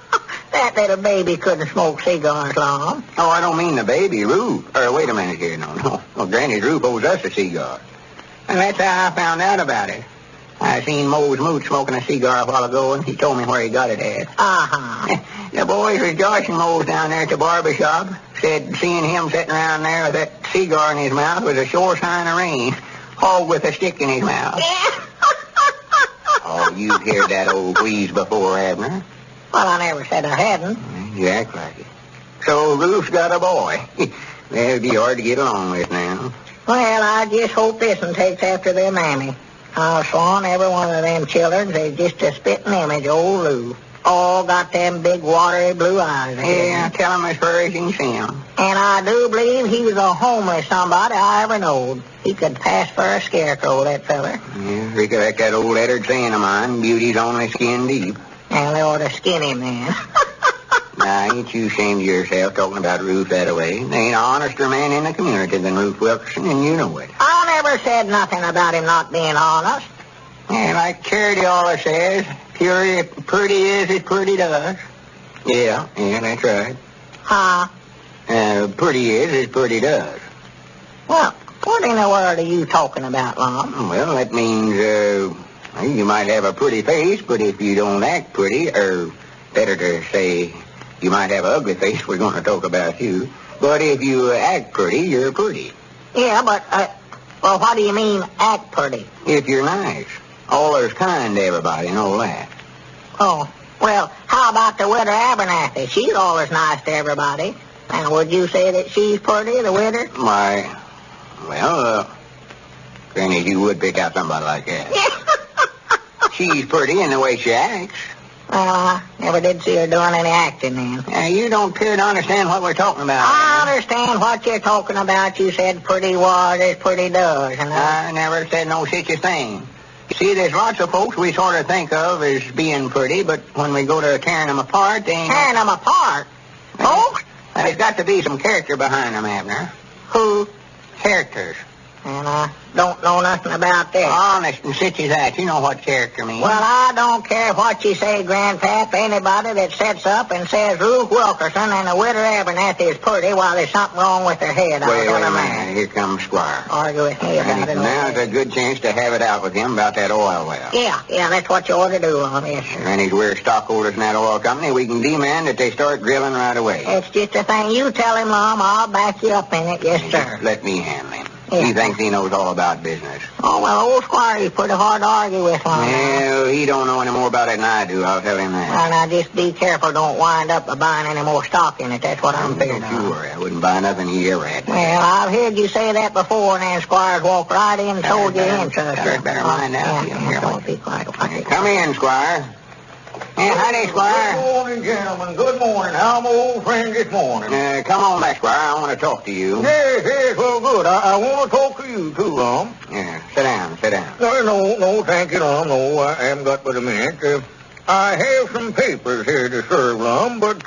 that little baby couldn't smoke cigars long. Oh, I don't mean the baby, Ruth. Wait a minute here, no. Well, Granny's Ruth owes us a cigar. And that's how I found out about it. I seen Mose Moot smoking a cigar a while ago, and he told me where he got it at. Uh-huh. The boys was joshing Mose down there at the barber shop. Said seeing him sitting around there with that cigar in his mouth was a sure sign of rain. Hog with a stick in his mouth. Oh, you've heard that old wheeze before, Abner. Well, I never said I hadn't. You act like it. So Ruth's got a boy. That'd be hard to get along with now. Well, I just hope this one takes after their mammy. I'll swan every one of them children is just a spitting image of old Lou. All got them big watery blue eyes. Yeah, tell him as far as you can see him. And I do believe he was a homeless somebody I ever knowed. He could pass for a scarecrow, that feller. Yeah, recollect that old lettered saying of mine, beauty's only skin deep. And they ought to skin him then. Now, ain't you ashamed of yourself talking about Ruth that way? There ain't an honester man in the community than Ruth Wilkerson, and you know it. I never said nothing about him not being honest. Yeah, like Charity always says, pure pretty is as pretty does. Yeah, that's right. Huh? Pretty is as pretty does. Well, what in the world are you talking about, Lum? Well, that means, you might have a pretty face, but if you don't act pretty, better to say you might have an ugly face. We're going to talk about you. But if you act pretty, you're pretty. Yeah, but, well, what do you mean, act pretty? If you're nice. Always kind to everybody and all that. Oh, well, how about the widow Abernathy? She's always nice to everybody. And would you say that she's pretty, the widow? Why, well, Granny, you would pick out somebody like that. She's pretty in the way she acts. Well, I never did see her doing any acting then. Now, you don't appear to understand what we're talking about. I understand what you're talking about. You said pretty was as pretty does. And I never said no such a thing. You see, there's lots of folks we sort of think of as being pretty, but when we go to tearing them apart, they ain't... Tearing them apart? Folks? There's got to be some character behind them, Abner. Who? Characters. And I don't know nothing about that. Honest and such as that. You know what character means. Well, I don't care what you say, Grandpap. Anybody that sets up and says Ruth Wilkerson and the widow Abernathy is pretty, while there's something wrong with her head. Wait a minute. Here comes Squire. Argue with me about it. Now's a good chance to have it out with him about that oil well. Yeah, that's what you ought to do, yes, sir. And if we're stockholders in that oil company, we can demand that they start drilling right away. It's just a thing. You tell him, Lum. I'll back you up in it, yes, sir. Let me handle him. Yeah. He thinks he knows all about business. Oh, well, old Squire, he's pretty hard to argue with, Lum. Well, he don't know any more about it than I do. I'll tell him that. Well, now, just be careful. Don't wind up by buying any more stock in it. That's what I'm fearing of. Don't you worry. I wouldn't buy nothing he ever had. Well, I've heard you say that before, and then Squire's walked right in and told you in, sir. Better mind now. Don't be quiet. Come in, Squire. Yeah, howdy, Squire. Good morning, gentlemen. Good morning. How my old friend this morning? Come on back, Squire. I want to talk to you. Yes, well, good. I want to talk to you, too, Lum. Yeah, sit down. No, thank you, Lum. No, I haven't got but a minute. I have some papers here to serve, Lum, but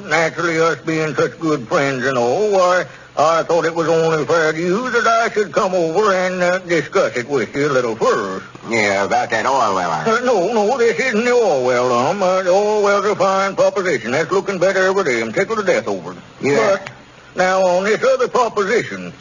naturally, us being such good friends and all, I thought it was only fair to you that I should come over and discuss it with you a little first. Yeah, about that oil well. No, this isn't the oil well, Lum. The oil well's a fine proposition. That's looking better every day. I'm tickled to death over it. Yeah. But now, on this other proposition,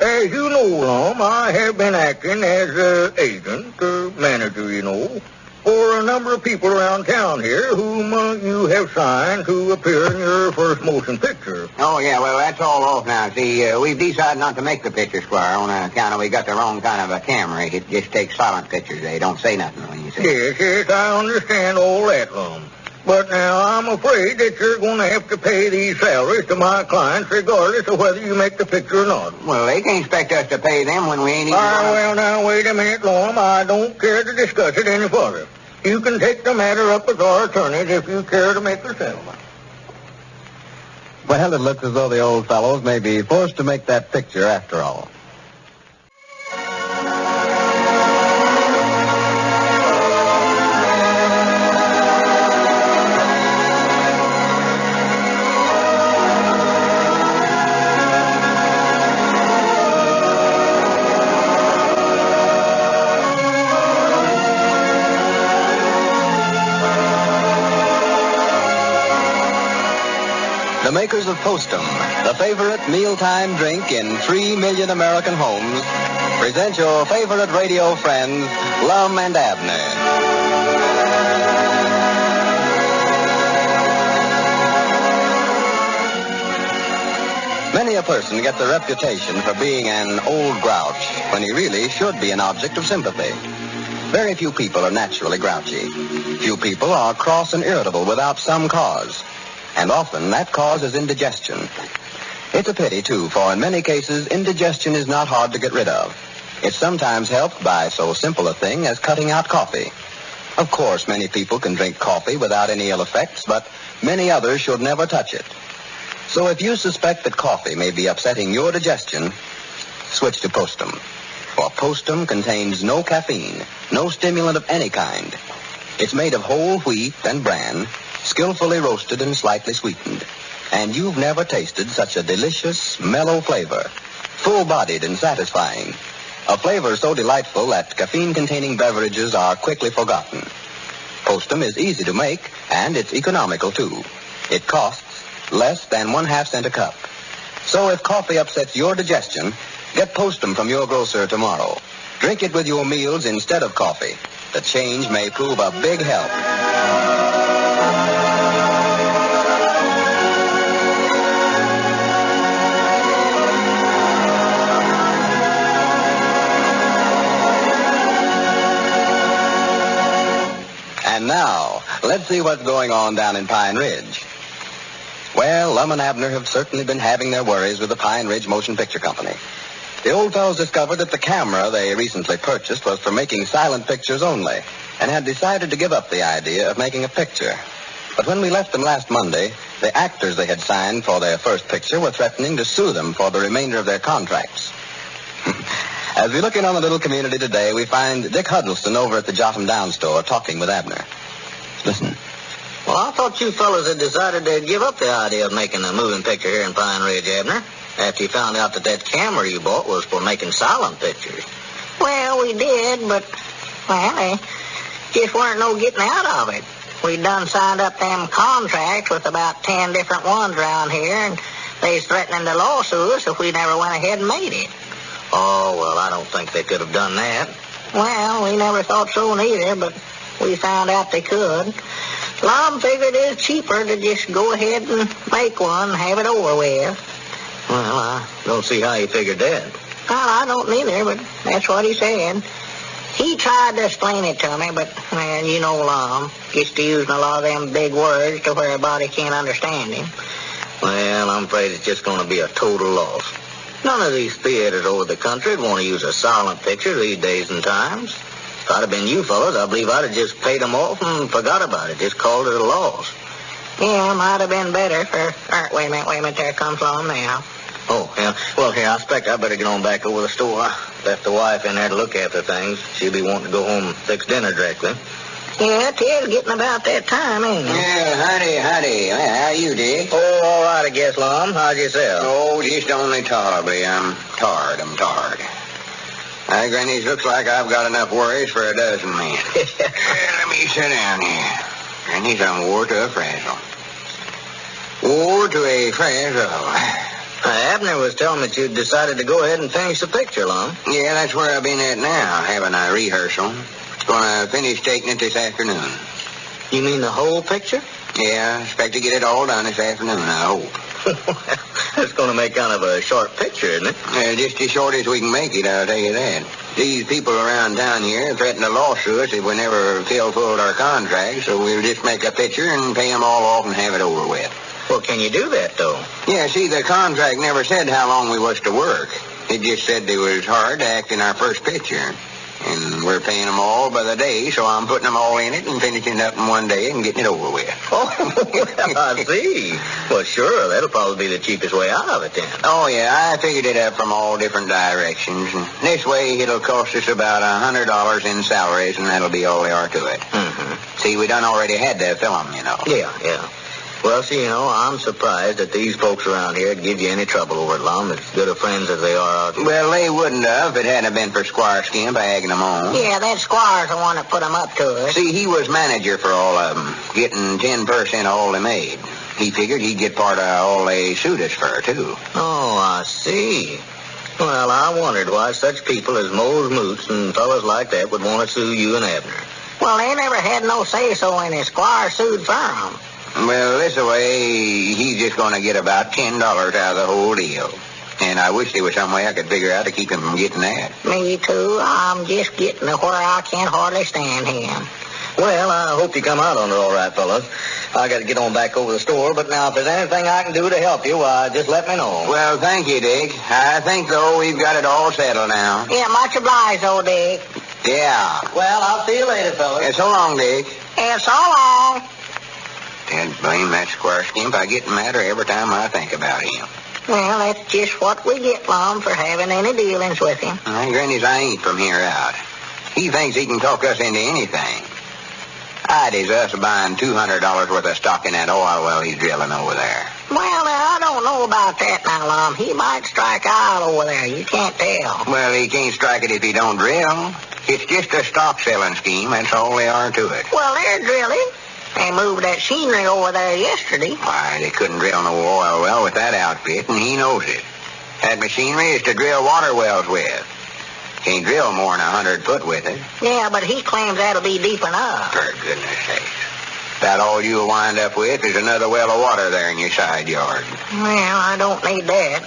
as you know, Lum, I have been acting as agent, manager, you know, for a number of people around town here whom you have signed to appear in your first motion picture. Oh, yeah, well, that's all off now. See, we've decided not to make the picture, Squire, on account of we got the wrong kind of a camera. It just takes silent pictures. They don't say nothing when you say it. Yes, I understand all that, Lum. But now I'm afraid that you're going to have to pay these salaries to my clients regardless of whether you make the picture or not. Well, they can't expect us to pay them when we ain't even... Well, now, wait a minute, Lum. I don't care to discuss it any further. You can take the matter up with our attorneys if you care to make the settlement. Well, it looks as though the old fellows may be forced to make that picture after all. The makers of Postum, the favorite mealtime drink in 3 million American homes, present your favorite radio friends, Lum and Abner. Many a person gets a reputation for being an old grouch when he really should be an object of sympathy. Very few people are naturally grouchy. Few people are cross and irritable without some cause. And often that cause is indigestion. It's a pity, too, for in many cases, indigestion is not hard to get rid of. It's sometimes helped by so simple a thing as cutting out coffee. Of course, many people can drink coffee without any ill effects, but many others should never touch it. So if you suspect that coffee may be upsetting your digestion, switch to Postum. For Postum contains no caffeine, no stimulant of any kind. It's made of whole wheat and bran, skillfully roasted and slightly sweetened. And you've never tasted such a delicious, mellow flavor, full-bodied and satisfying. A flavor so delightful that caffeine-containing beverages are quickly forgotten. Postum is easy to make, and it's economical, too. It costs less than 1/2 cent a cup. So if coffee upsets your digestion, get Postum from your grocer tomorrow. Drink it with your meals instead of coffee. The change may prove a big help. Let's see what's going on down in Pine Ridge. Well, Lum and Abner have certainly been having their worries with the Pine Ridge Motion Picture Company. The old fellows discovered that the camera they recently purchased was for making silent pictures only, and had decided to give up the idea of making a picture. But when we left them last Monday, the actors they had signed for their first picture were threatening to sue them for the remainder of their contracts. As we look in on the little community today, we find Dick Huddleston over at the Jotham Down store talking with Abner. Listen. Well, I thought you fellas had decided to give up the idea of making a moving picture here in Pine Ridge, Abner, after you found out that camera you bought was for making silent pictures. Well, we did, but, there just weren't no getting out of it. We done signed up them contracts with about 10 different ones around here, and they's threatening to lawsuit us if we never went ahead and made it. Oh, well, I don't think they could have done that. Well, we never thought so neither, but we found out they could. Lum figured it's cheaper to just go ahead and make one and have it over with. Well, I don't see how he figured that. Well, I don't neither, but that's what he said. He tried to explain it to me, but, well, you know Lum gets to using a lot of them big words to where everybody can't understand him. Well, I'm afraid it's just going to be a total loss. None of these theaters over the country would want to use a silent picture these days and times. If I'd have been you fellas, I believe I'd have just paid them off and forgot about it, just called it a loss. Yeah, might have been better for... Wait a minute, there comes Lum now. Oh, yeah. Well, here, I expect I better get on back over the store. I left the wife in there to look after things. She'll be wanting to go home and fix dinner directly. Yeah, it is getting about that time, ain't it? Yeah, howdy. Well, how you, Dick? Oh, all right, I guess, Lum. How's yourself? Oh, just only tolerably. I'm tired. Granny, looks like I've got enough worries for a dozen men. Let me sit down here. Granny's I'm wore to a frazzle. Wore to a frazzle. Abner was telling me that you decided to go ahead and finish the picture, Lum. Yeah, that's where I've been at now, having a rehearsal. Going to finish taking it this afternoon. You mean the whole picture? Yeah, I expect to get it all done this afternoon, I hope. That's going to make kind of a short picture, isn't it? Just as short as we can make it, I'll tell you that. These people around town here threaten to lawsuit us if we never fulfilled our contract, so we'll just make a picture and pay them all off and have it over with. Well, can you do that, though? Yeah, see, the contract never said how long we was to work. It just said it was hard to act in our first picture. And we're paying them all by the day, so I'm putting them all in it and finishing it up in one day and getting it over with. Oh, well, I see. Well, sure, that'll probably be the cheapest way out of it, then. Oh, yeah, I figured it up from all different directions. And this way, it'll cost us about $100 in salaries, and that'll be all there are to it. Mm-hmm. See, we done already had to film, you know. Yeah. Well, see, I'm surprised that these folks around here would give you any trouble over it, Lum, as good of friends as they are out here. Well, they wouldn't have if it hadn't been for Squire Skin by egging them on. Yeah, that Squire's the one that put them up to us. See, he was manager for all of them, getting 10% of all they made. He figured he'd get part of all they sued us for, too. Oh, I see. Well, I wondered why such people as Mose Moots and fellas like that would want to sue you and Abner. Well, they never had no say-so in it. Squire sued for them. Well, this way, he's just going to get about $10 out of the whole deal. And I wish there was some way I could figure out to keep him from getting that. Me too. I'm just getting to where I can't hardly stand him. Well, I hope you come out on it all right, fellas. I got to get on back over the store, but now if there's anything I can do to help you, just let me know. Well, thank you, Dick. I think, though, we've got it all settled now. Yeah, much obliged, old Dick. Yeah. Well, I'll see you later, fellas. Yeah, so long, Dick. Yeah, so long. And blame that Squire Skimp. I get madder every time I think about him. Well, that's just what we get, Lum, for having any dealings with him. Granny's, I ain't from here out. He thinks he can talk us into anything. I'd is us buying $200 worth of stock in that oil well he's drilling over there. Well, now, I don't know about that now, Lum. He might strike out over there. You can't tell. Well, he can't strike it if he don't drill. It's just a stock selling scheme. That's all they are to it. Well, they're drilling. They moved that scenery over there yesterday. Why, they couldn't drill no oil well with that outfit, and he knows it. That machinery is to drill water wells with. Can't drill more than 100 foot with it. Yeah, but he claims that'll be deep enough. For goodness sakes. About all you'll wind up with is another well of water there in your side yard. Well, I don't need that.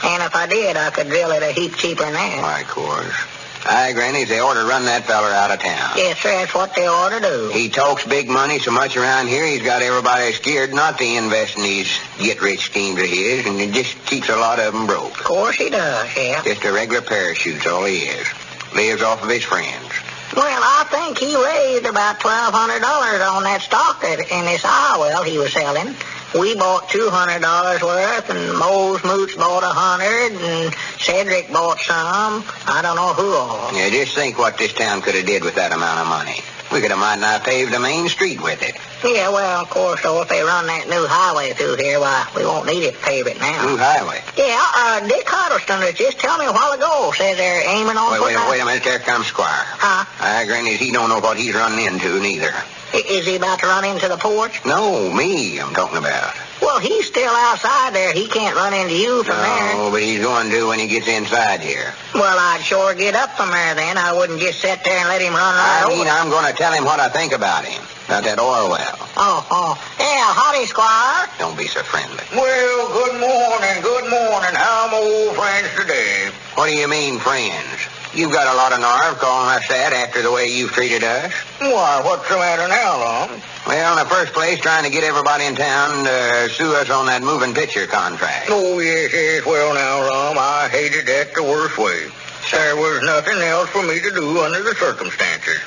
And if I did, I could drill it a heap cheaper than that. Why, of course. Aye, Granny, they ought to run that feller out of town. Yes, sir, that's what they ought to do. He talks big money so much around here, he's got everybody scared not to invest in these get-rich schemes of his, and it just keeps a lot of them broke. Of course he does, yeah. Just a regular parachute's all he is. Lives off of his friends. Well, I think he raised about $1,200 on that stock that in this well he was selling. We bought $200 worth, and Mose Moots bought $100, and Cedric bought some. I don't know who all. Yeah, just think what this town could have did with that amount of money. We could have might not paved the main street with it. Yeah, well, of course, so if they run that new highway through here, why, we won't need it to pave it now. New highway? Yeah, Dick Huddleston was just telling me a while ago, said they're aiming on... Wait a minute, there comes Squire. Huh? Granny, he don't know what he's running into, neither. Is he about to run into the porch? No, me I'm talking about. Well, he's still outside there. He can't run into you from there. No, but he's going to when he gets inside here. Well, I'd sure get up from there then. I wouldn't just sit there and let him run right over. I'm going to tell him what I think about him. About that oil well. Oh. Yeah, howdy, Squire. Don't be so friendly. Well, good morning. How are my old friends today? What do you mean, friends? You've got a lot of nerve calling us that after the way you've treated us. Why, what's the matter now, Lum? Well, in the first place, trying to get everybody in town to sue us on that moving picture contract. Oh, yes. Well, now, Lum, I hated that the worst way. There was nothing else for me to do under the circumstances.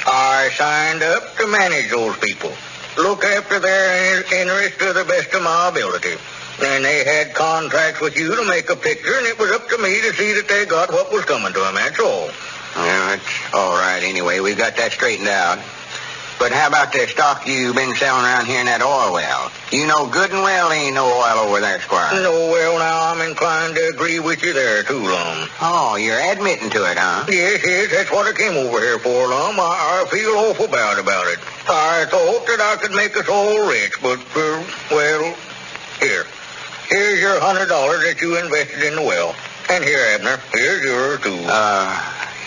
I signed up to manage those people, look after their interests to the best of my ability. And they had contracts with you to make a picture, and it was up to me to see that they got what was coming to them, that's all. Well, that's all right anyway. We've got that straightened out. But how about the stock you've been selling around here in that oil well? You know good and well there ain't no oil over there, Squire. No, well, now, I'm inclined to agree with you there, too, Lum. Oh, you're admitting to it, huh? Yes, that's what I came over here for, Lum. I feel awful bad about it. I thought that I could make us all rich, but, well, here. Here's your $100 that you invested in the well. And here, Abner, here's yours, too.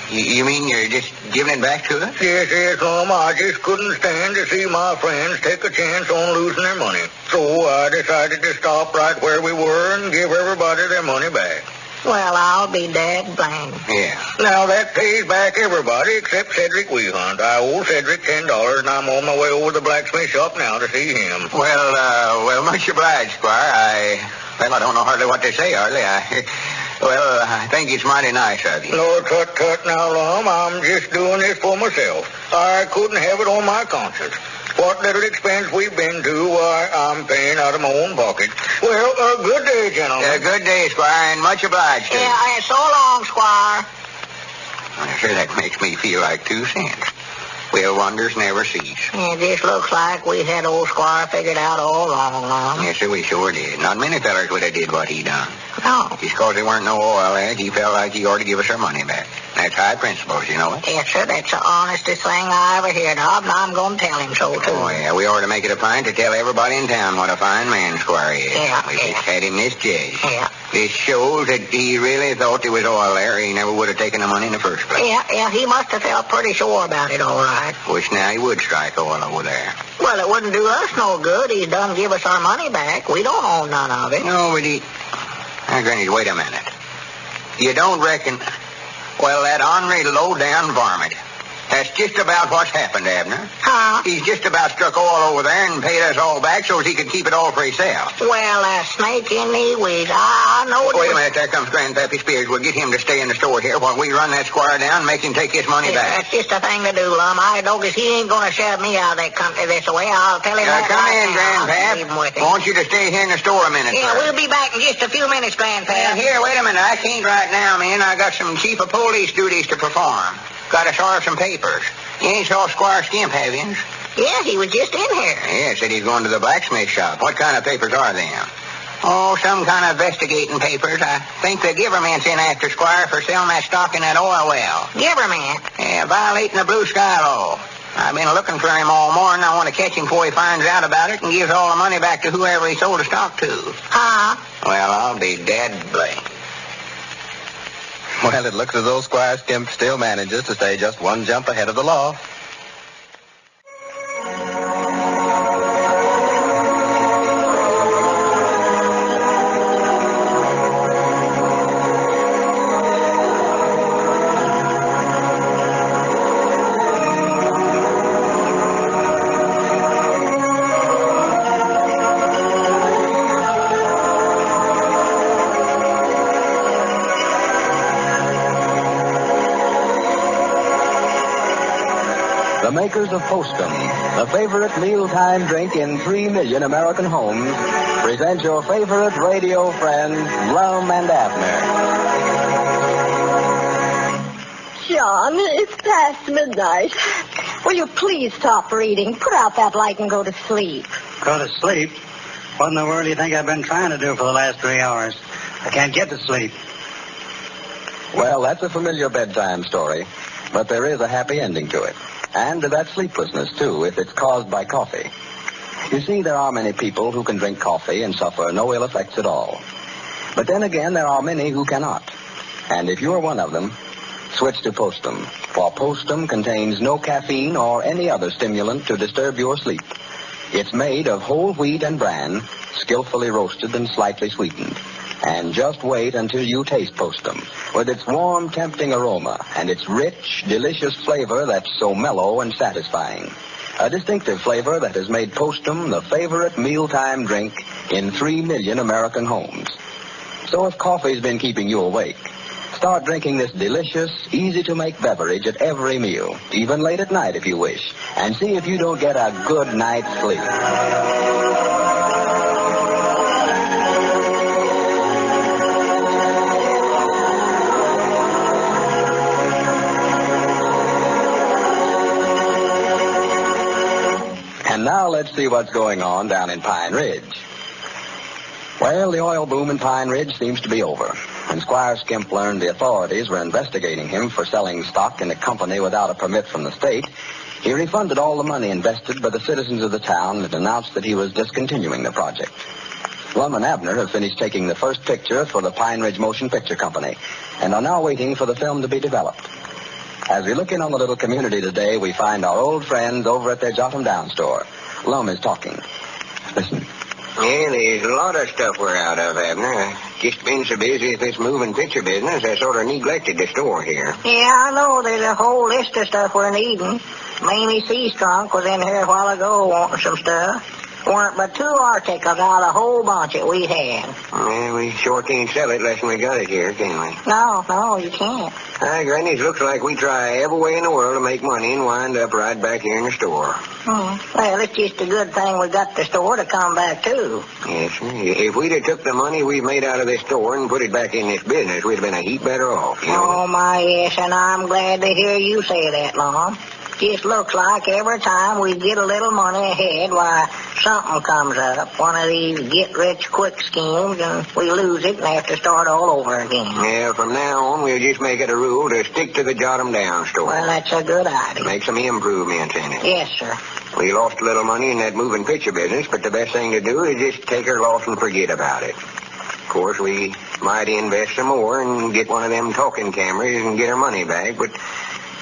You mean you're just giving it back to us? Yes, Lum. I just couldn't stand to see my friends take a chance on losing their money. So I decided to stop right where we were and give everybody their money back. Well, I'll be dead blamed. Yeah. Now, that pays back everybody except Cedric Weehunt. I owe Cedric $10, and I'm on my way over to the blacksmith shop now to see him. Well, much obliged, Squire. I don't know hardly what to say, hardly. I think it's mighty nice of you. No, tut now, Lum. I'm just doing this for myself. I couldn't have it on my conscience. What little expense we've been to, why, I'm paying out of my own pocket. Well, good day, gentlemen. Good day, Squire, and much obliged to you. Yeah, so long, Squire. Well, sure, that makes me feel like 2 cents. Well, wonders never cease. It just looks like we had old Squire figured out all along, Lum. Yes, sir, we sure did. Not many fellers would have did what he done. No. Just 'cause there weren't no oil there, he felt like he ought to give us our money back. That's high principles, you know it? Yes, sir, that's the honestest thing I ever heard of, and I'm going to tell him so, too. Oh, yeah, we ought to make it a point to tell everybody in town what a fine man Squire is. Yeah, We just had him misjudged. Yeah. This shows that he really thought there was oil there. He never would have taken the money in the first place. Yeah, he must have felt pretty sure about it, all right. Wish now he would strike oil over there. Well, it wouldn't do us no good. He's done give us our money back. We don't own none of it. No, but he... Now, Granny, wait a minute. You don't reckon... Well, that ornery low-down varmint. That's just about what's happened, Abner. Huh? He's just about struck oil over there and paid us all back so he could keep it all for himself. Well, snake in the weeds. I know... Wait a minute, there comes Grandpappy Spears. We'll get him to stay in the store here while we run that Squire down and make him take his money back. That's just a thing to do, Lum. I know because he ain't going to shove me out of that company this way. I'll tell him that. Come in, Grandpap. I want you to stay here in the store a minute. Yeah, first. we'll be back in just a few minutes, Grandpap. Here, wait a minute. I can't right now, man. I got some chief of police duties to perform. Got to serve some papers. You ain't saw Squire Skimp, have you? Yeah, he was just in here. Yeah, said he's going to the blacksmith shop. What kind of papers are them? Oh, some kind of investigating papers. I think the Giverman's in after Squire for selling that stock in that oil well. Giverman? Yeah, violating the blue sky law. I've been looking for him all morning. I want to catch him before he finds out about it and gives all the money back to whoever he sold the stock to. Huh? Well, I'll be dead blamed. Well, it looks as though Squire Skimp still manages to stay just one jump ahead of the law. makers of Postum, the favorite mealtime drink in 3 million American homes, present your favorite radio friends, Lum and Abner. John, it's past midnight. Will you please stop reading? Put out that light and go to sleep. Go to sleep? What in the world do you think I've been trying to do for the last 3 hours? I can't get to sleep. Well, that's a familiar bedtime story, but there is a happy ending to it. And to that sleeplessness, too, if it's caused by coffee. You see, there are many people who can drink coffee and suffer no ill effects at all. But then again, there are many who cannot. And if you're one of them, switch to Postum, for Postum contains no caffeine or any other stimulant to disturb your sleep. It's made of whole wheat and bran, skillfully roasted and slightly sweetened. And just wait until you taste Postum, with its warm, tempting aroma and its rich, delicious flavor that's so mellow and satisfying. A distinctive flavor that has made Postum the favorite mealtime drink in 3 million American homes. So if coffee's been keeping you awake, start drinking this delicious, easy-to-make beverage at every meal, even late at night if you wish, and see if you don't get a good night's sleep. And now let's see what's going on down in Pine Ridge. Well, the oil boom in Pine Ridge seems to be over. When Squire Skimp learned the authorities were investigating him for selling stock in a company without a permit from the state, he refunded all the money invested by the citizens of the town and announced that he was discontinuing the project. Lum and Abner have finished taking the first picture for the Pine Ridge Motion Picture Company and are now waiting for the film to be developed. As we look in on the little community today, we find our old friends over at their Jot 'em Down store. Lum is talking. Listen. Yeah, there's a lot of stuff we're out of, Abner. I've just been so busy with this moving picture business, I sort of neglected the store here. Yeah, I know. There's a whole list of stuff we're needing. Mamie Seastrunk was in here a while ago wanting some stuff. Weren't but 2 articles out of the whole bunch that we had. Yeah, we sure can't sell it unless we got it here, can we? No, you can't. Granny, it looks like we try every way in the world to make money and wind up right back here in the store. Well, it's just a good thing we got the store to come back to. Yes, sir. If we'd have took the money we've made out of this store and put it back in this business, we'd have been a heap better off, you know? Oh, my, yes, and I'm glad to hear you say that, Mom. Just looks like every time we get a little money ahead, why, something comes up. One of these get-rich-quick schemes, and we lose it and have to start all over again. Yeah, from now on, we'll just make it a rule to stick to the Jot 'em Down store. Well, that's a good idea. Make some improvements in it. Yes, sir. We lost a little money in that moving picture business, but the best thing to do is just take our loss and forget about it. Of course, we might invest some more and get one of them talking cameras and get our money back, but...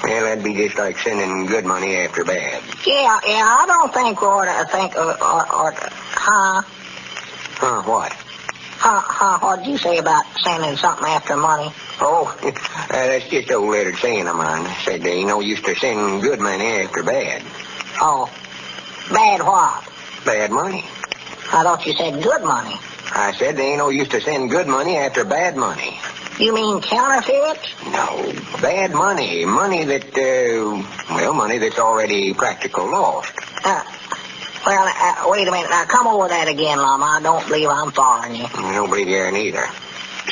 well, that'd be just like sending good money after bad. Yeah, I don't think we ought to think What? What'd you say about sending something after money? Oh, that's just an old letter saying of mine. Said they ain't no use to send good money after bad. Oh, bad what? Bad money. I thought you said good money. I said they ain't no use to send good money after bad money. You mean counterfeits? No, bad money. Money that, money that's already practical lost. Wait a minute. Now, come over that again, Lum. I don't believe I'm following you. I don't believe you are neither.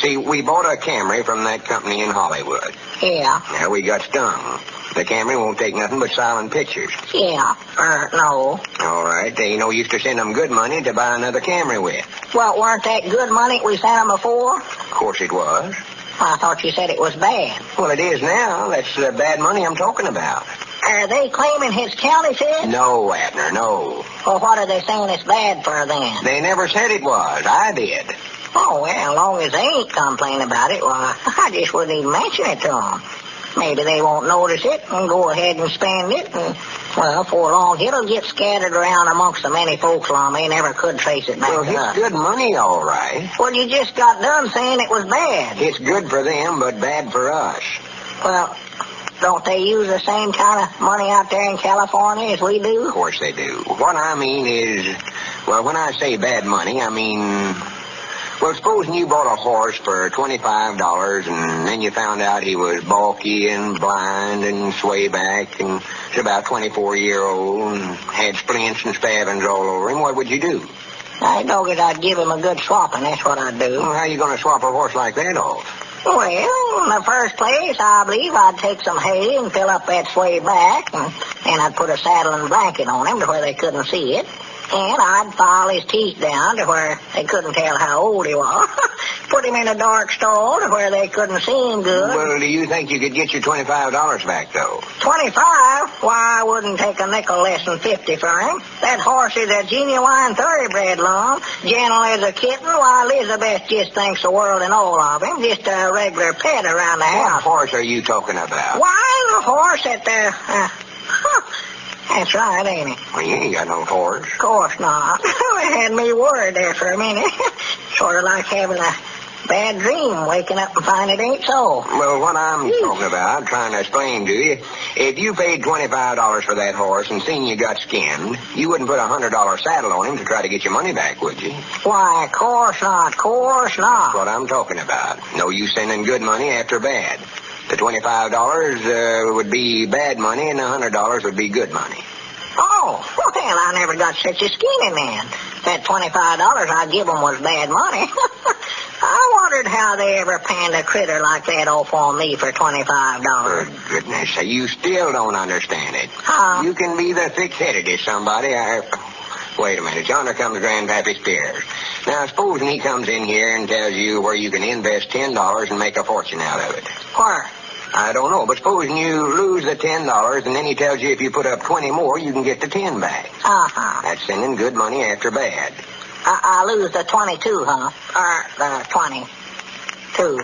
See, we bought a Camry from that company in Hollywood. Yeah. Now, we got stung. The Camry won't take nothing but silent pictures. Yeah. No. All right. They ain't no use to send them good money to buy another Camry with. Well, weren't that good money we sent them before? Of course it was. I thought you said it was bad. Well, it is now. That's the bad money I'm talking about. Are they claiming his counterfeit? No, Abner, no. Well, what are they saying it's bad for then? They never said it was. I did. Oh, well, as long as they ain't complaining about it, well, I just wouldn't even mention it to them. Maybe they won't notice it and go ahead and spend it, and, well, before long, it'll get scattered around amongst the many folks, Lum. They never could trace it back to us. Well, it's good money, all right. Well, you just got done saying it was bad. It's good for them, but bad for us. Well, don't they use the same kind of money out there in California as we do? Of course they do. What I mean is, well, when I say bad money, I mean... Well, supposing you bought a horse for $25 and then you found out he was balky and blind and swayback and was about 24-year-old and had splints and spavins all over him, what would you do? I doggies, I'd give him a good swapping. That's what I'd do. Well, how are you going to swap a horse like that off? Well, in the first place, I believe I'd take some hay and fill up that sway back, and I'd put a saddle and blanket on him to where they couldn't see it. And I'd file his teeth down to where they couldn't tell how old he was. Put him in a dark stall to where they couldn't see him good. Well, do you think you could get your $25 back, though? 25? Why, I wouldn't take a nickel less than 50 for him. That horse is a genuine thoroughbred, Lum. Gentle as a kitten. Why, Elizabeth just thinks the world and all of him. Just a regular pet around the house. What horse are you talking about? Why, the horse at the... That's right, ain't it? Well, you ain't got no horse. Of course not. It had me worried there for a minute. Sort of like having a bad dream, waking up and finding it ain't so. Well, what I'm talking about, trying to explain to you, if you paid $25 for that horse and seen you got skinned, you wouldn't put a $100 saddle on him to try to get your money back, would you? Why, of course not, course not. That's what I'm talking about. No use sending good money after bad. The $25 would be bad money and the $100 would be good money. Oh, well, I never got such a skinny man. That $25 I give him was bad money. I wondered how they ever panned a critter like that off on me for $25. Good goodness, you still don't understand it. Huh? You can be the thick-headed as somebody. Wait a minute, yonder comes Grandpappy Spears. Now, supposing he comes in here and tells you where you can invest $10 and make a fortune out of it. Where? I don't know, but supposing you lose the $10 and then he tells you if you put up 20 more, you can get the 10 back. Uh-huh. That's sending good money after bad. I lose the 22, huh? Or the 22.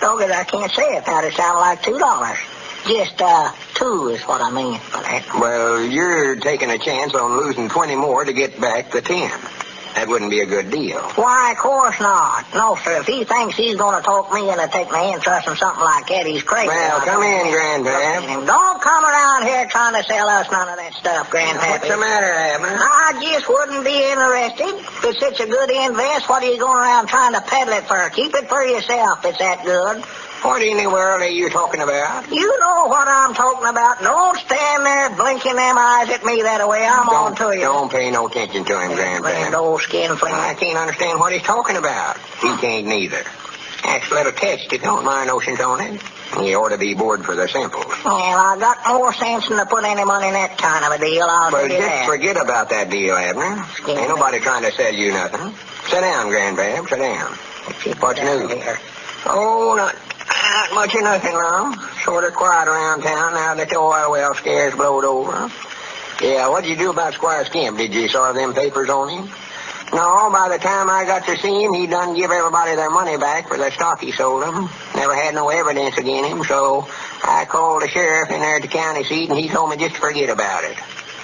Doggies, I can't say it. That'd sound like $2. Just, 2 is what I mean by that. Well, you're taking a chance on losing 20 more to get back the 10. That wouldn't be a good deal. Why, of course not. No, sir. If he thinks he's going to talk me into taking an interest in something like that, he's crazy. Well, come in, Grandpap. Don't come around here trying to sell us none of that stuff, Grandpap. What's the matter, Abner? I just wouldn't be interested. If it's such a good invest, what are you going around trying to peddle it for? Keep it for yourself. It's that good. What in the world are you talking about? You know what I'm talking about. Don't stand there blinking them eyes at me that way. I'm on to you. Don't pay no attention to him, Grandpa. Old skin flame. I can't understand what he's talking about. He can't neither. That's a little test, if you don't mind notions on it. You ought to be bored for the simples. Well, I got more sense than to put any money in that kind of a deal. I'll tell you just that. Forget about that deal, Abner. Ain't nobody trying to sell you nothing. Sit down, Grandpa. Sit down. What's new? Oh, not much of nothing, Lum. Sort of quiet around town now that the oil well scare's blowed over. Yeah, what did you do about Squire Skimp? Did you saw them papers on him? No, by the time I got to see him, he done give everybody their money back for the stock he sold them. Never had no evidence against him, so I called the sheriff in there at the county seat, and he told me just to forget about it.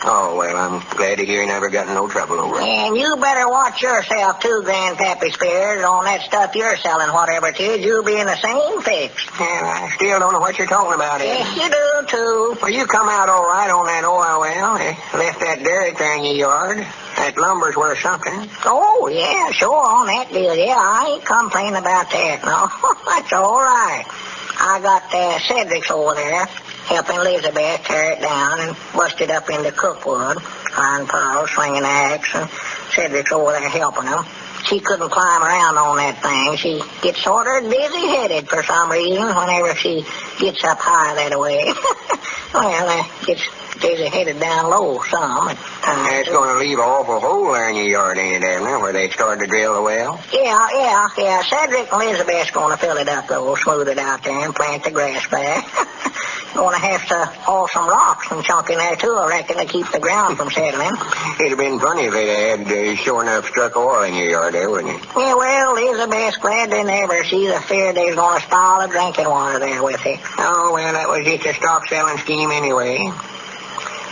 Oh, well, I'm glad to hear he never got in no trouble over it. And you better watch yourself, too, Grandpappy Spears. On that stuff you're selling, whatever it is, you'll be in the same fix. Yeah, I still don't know what you're talking about, Yes, you do, too. Well, you come out all right on that oil well. They left that derrick there in your yard. That lumber's worth something. Oh, yeah, sure, on that deal. Yeah, I ain't complaining about that, no. That's all right. I got Cedric's over there, helping Elizabeth tear it down and bust it up into cookwood, iron pearl, swinging axe, and Cedric's over there helping them. She couldn't climb around on that thing. She gets sort of dizzy-headed for some reason whenever she gets up high that way. Well, gets dizzy-headed down low some. That's going to leave an awful hole there in your yard, ain't it, Abner, where they started to drill the well? Yeah. Cedric and Elizabeth's going to fill it up, though, smooth it out there and plant the grass back. Going to have to haul some rocks and chunk in there, too, I reckon, to keep the ground from settling. It'd have been funny if they'd had sure enough struck oil in your yard there, wouldn't it? Yeah, well, Elizabeth's glad they never see the fear they's going to spoil the drinking water there with it. Oh, well, that was just a stock-selling scheme anyway.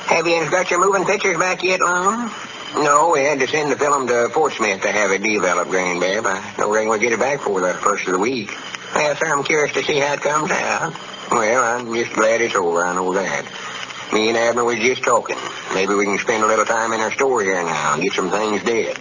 Have you got your moving pictures back yet, Lum? No, we had to send the film to Fort Smith to have it developed, Grandbab. I don't reckon we'll get it back for the first of the week. Well, sir, I'm curious to see how it comes out. Well, I'm just glad it's over, I know that. Me and Abner was just talking. Maybe we can spend a little time in our store here now and get some things did.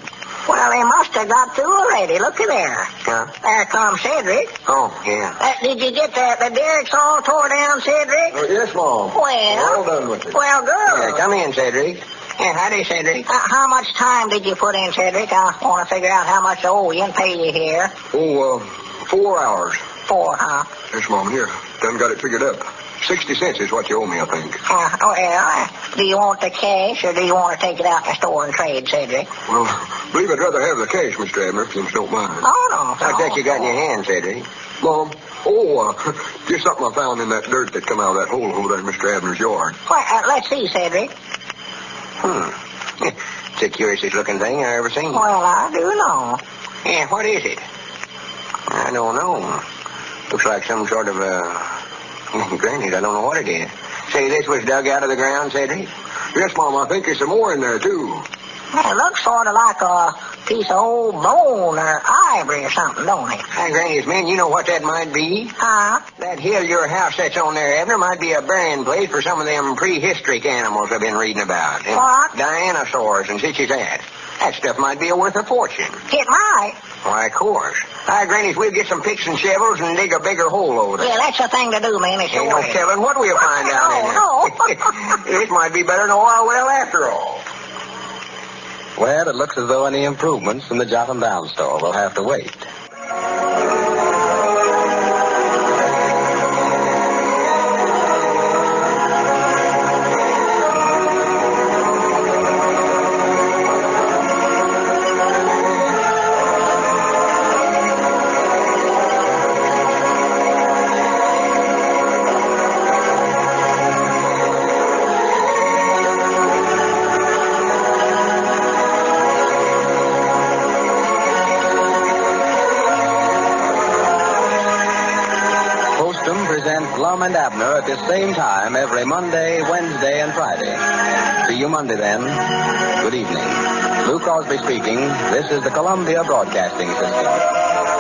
Well, they must have got through already. Looky there. Huh? There comes Cedric. Oh, yeah. Did you get the derricks all tore down, Cedric? Yes, Mom. Well, All done with it. well, good. Come in, Cedric. Yeah, howdy, Cedric. How much time did you put in, Cedric? I want to figure out how much I owe you and pay you here. 4 hours. 4, huh? Yes, Mom. Here. Done got it figured up. 60 cents is what you owe me, I think. Do you want the cash or do you want to take it out in the store and trade, Cedric? Well, I believe I'd rather have the cash, Mr. Abner, if you don't mind. Oh, no. What's that you got in your hand, Cedric? Mom, just something I found in that dirt that come out of that hole over there in Mr. Abner's yard. Well, let's see, Cedric. It's the curiousest looking thing I ever seen. Well, I do know. Yeah, what is it? I don't know. Looks like some sort of granite. I don't know what it is. Say, this was dug out of the ground, Cedric? Yes, Mom, I think there's some more in there, too. It looks sort of like a piece of old bone or ivory or something, don't it? Hey, Granny's men, you know what that might be? Huh? That hill your house sits on there, Abner, might be a burying place for some of them prehistoric animals I've been reading about. What? Dinosaurs and such as that. That stuff might be worth a fortune. It might. Why, of course. Hi, Granny's, we'll get some picks and shovels and dig a bigger hole over there. Yeah, that's the thing to do, man. It's Ain't no telling what we'll find out in there. This might be better than a oil well after all. Well, it looks as though any improvements from the Jot 'em Down store will have to wait. Presents Lum and Abner at this same time every Monday, Wednesday, and Friday. See you Monday, then. Good evening. Lou Crosby speaking. This is the Columbia Broadcasting System.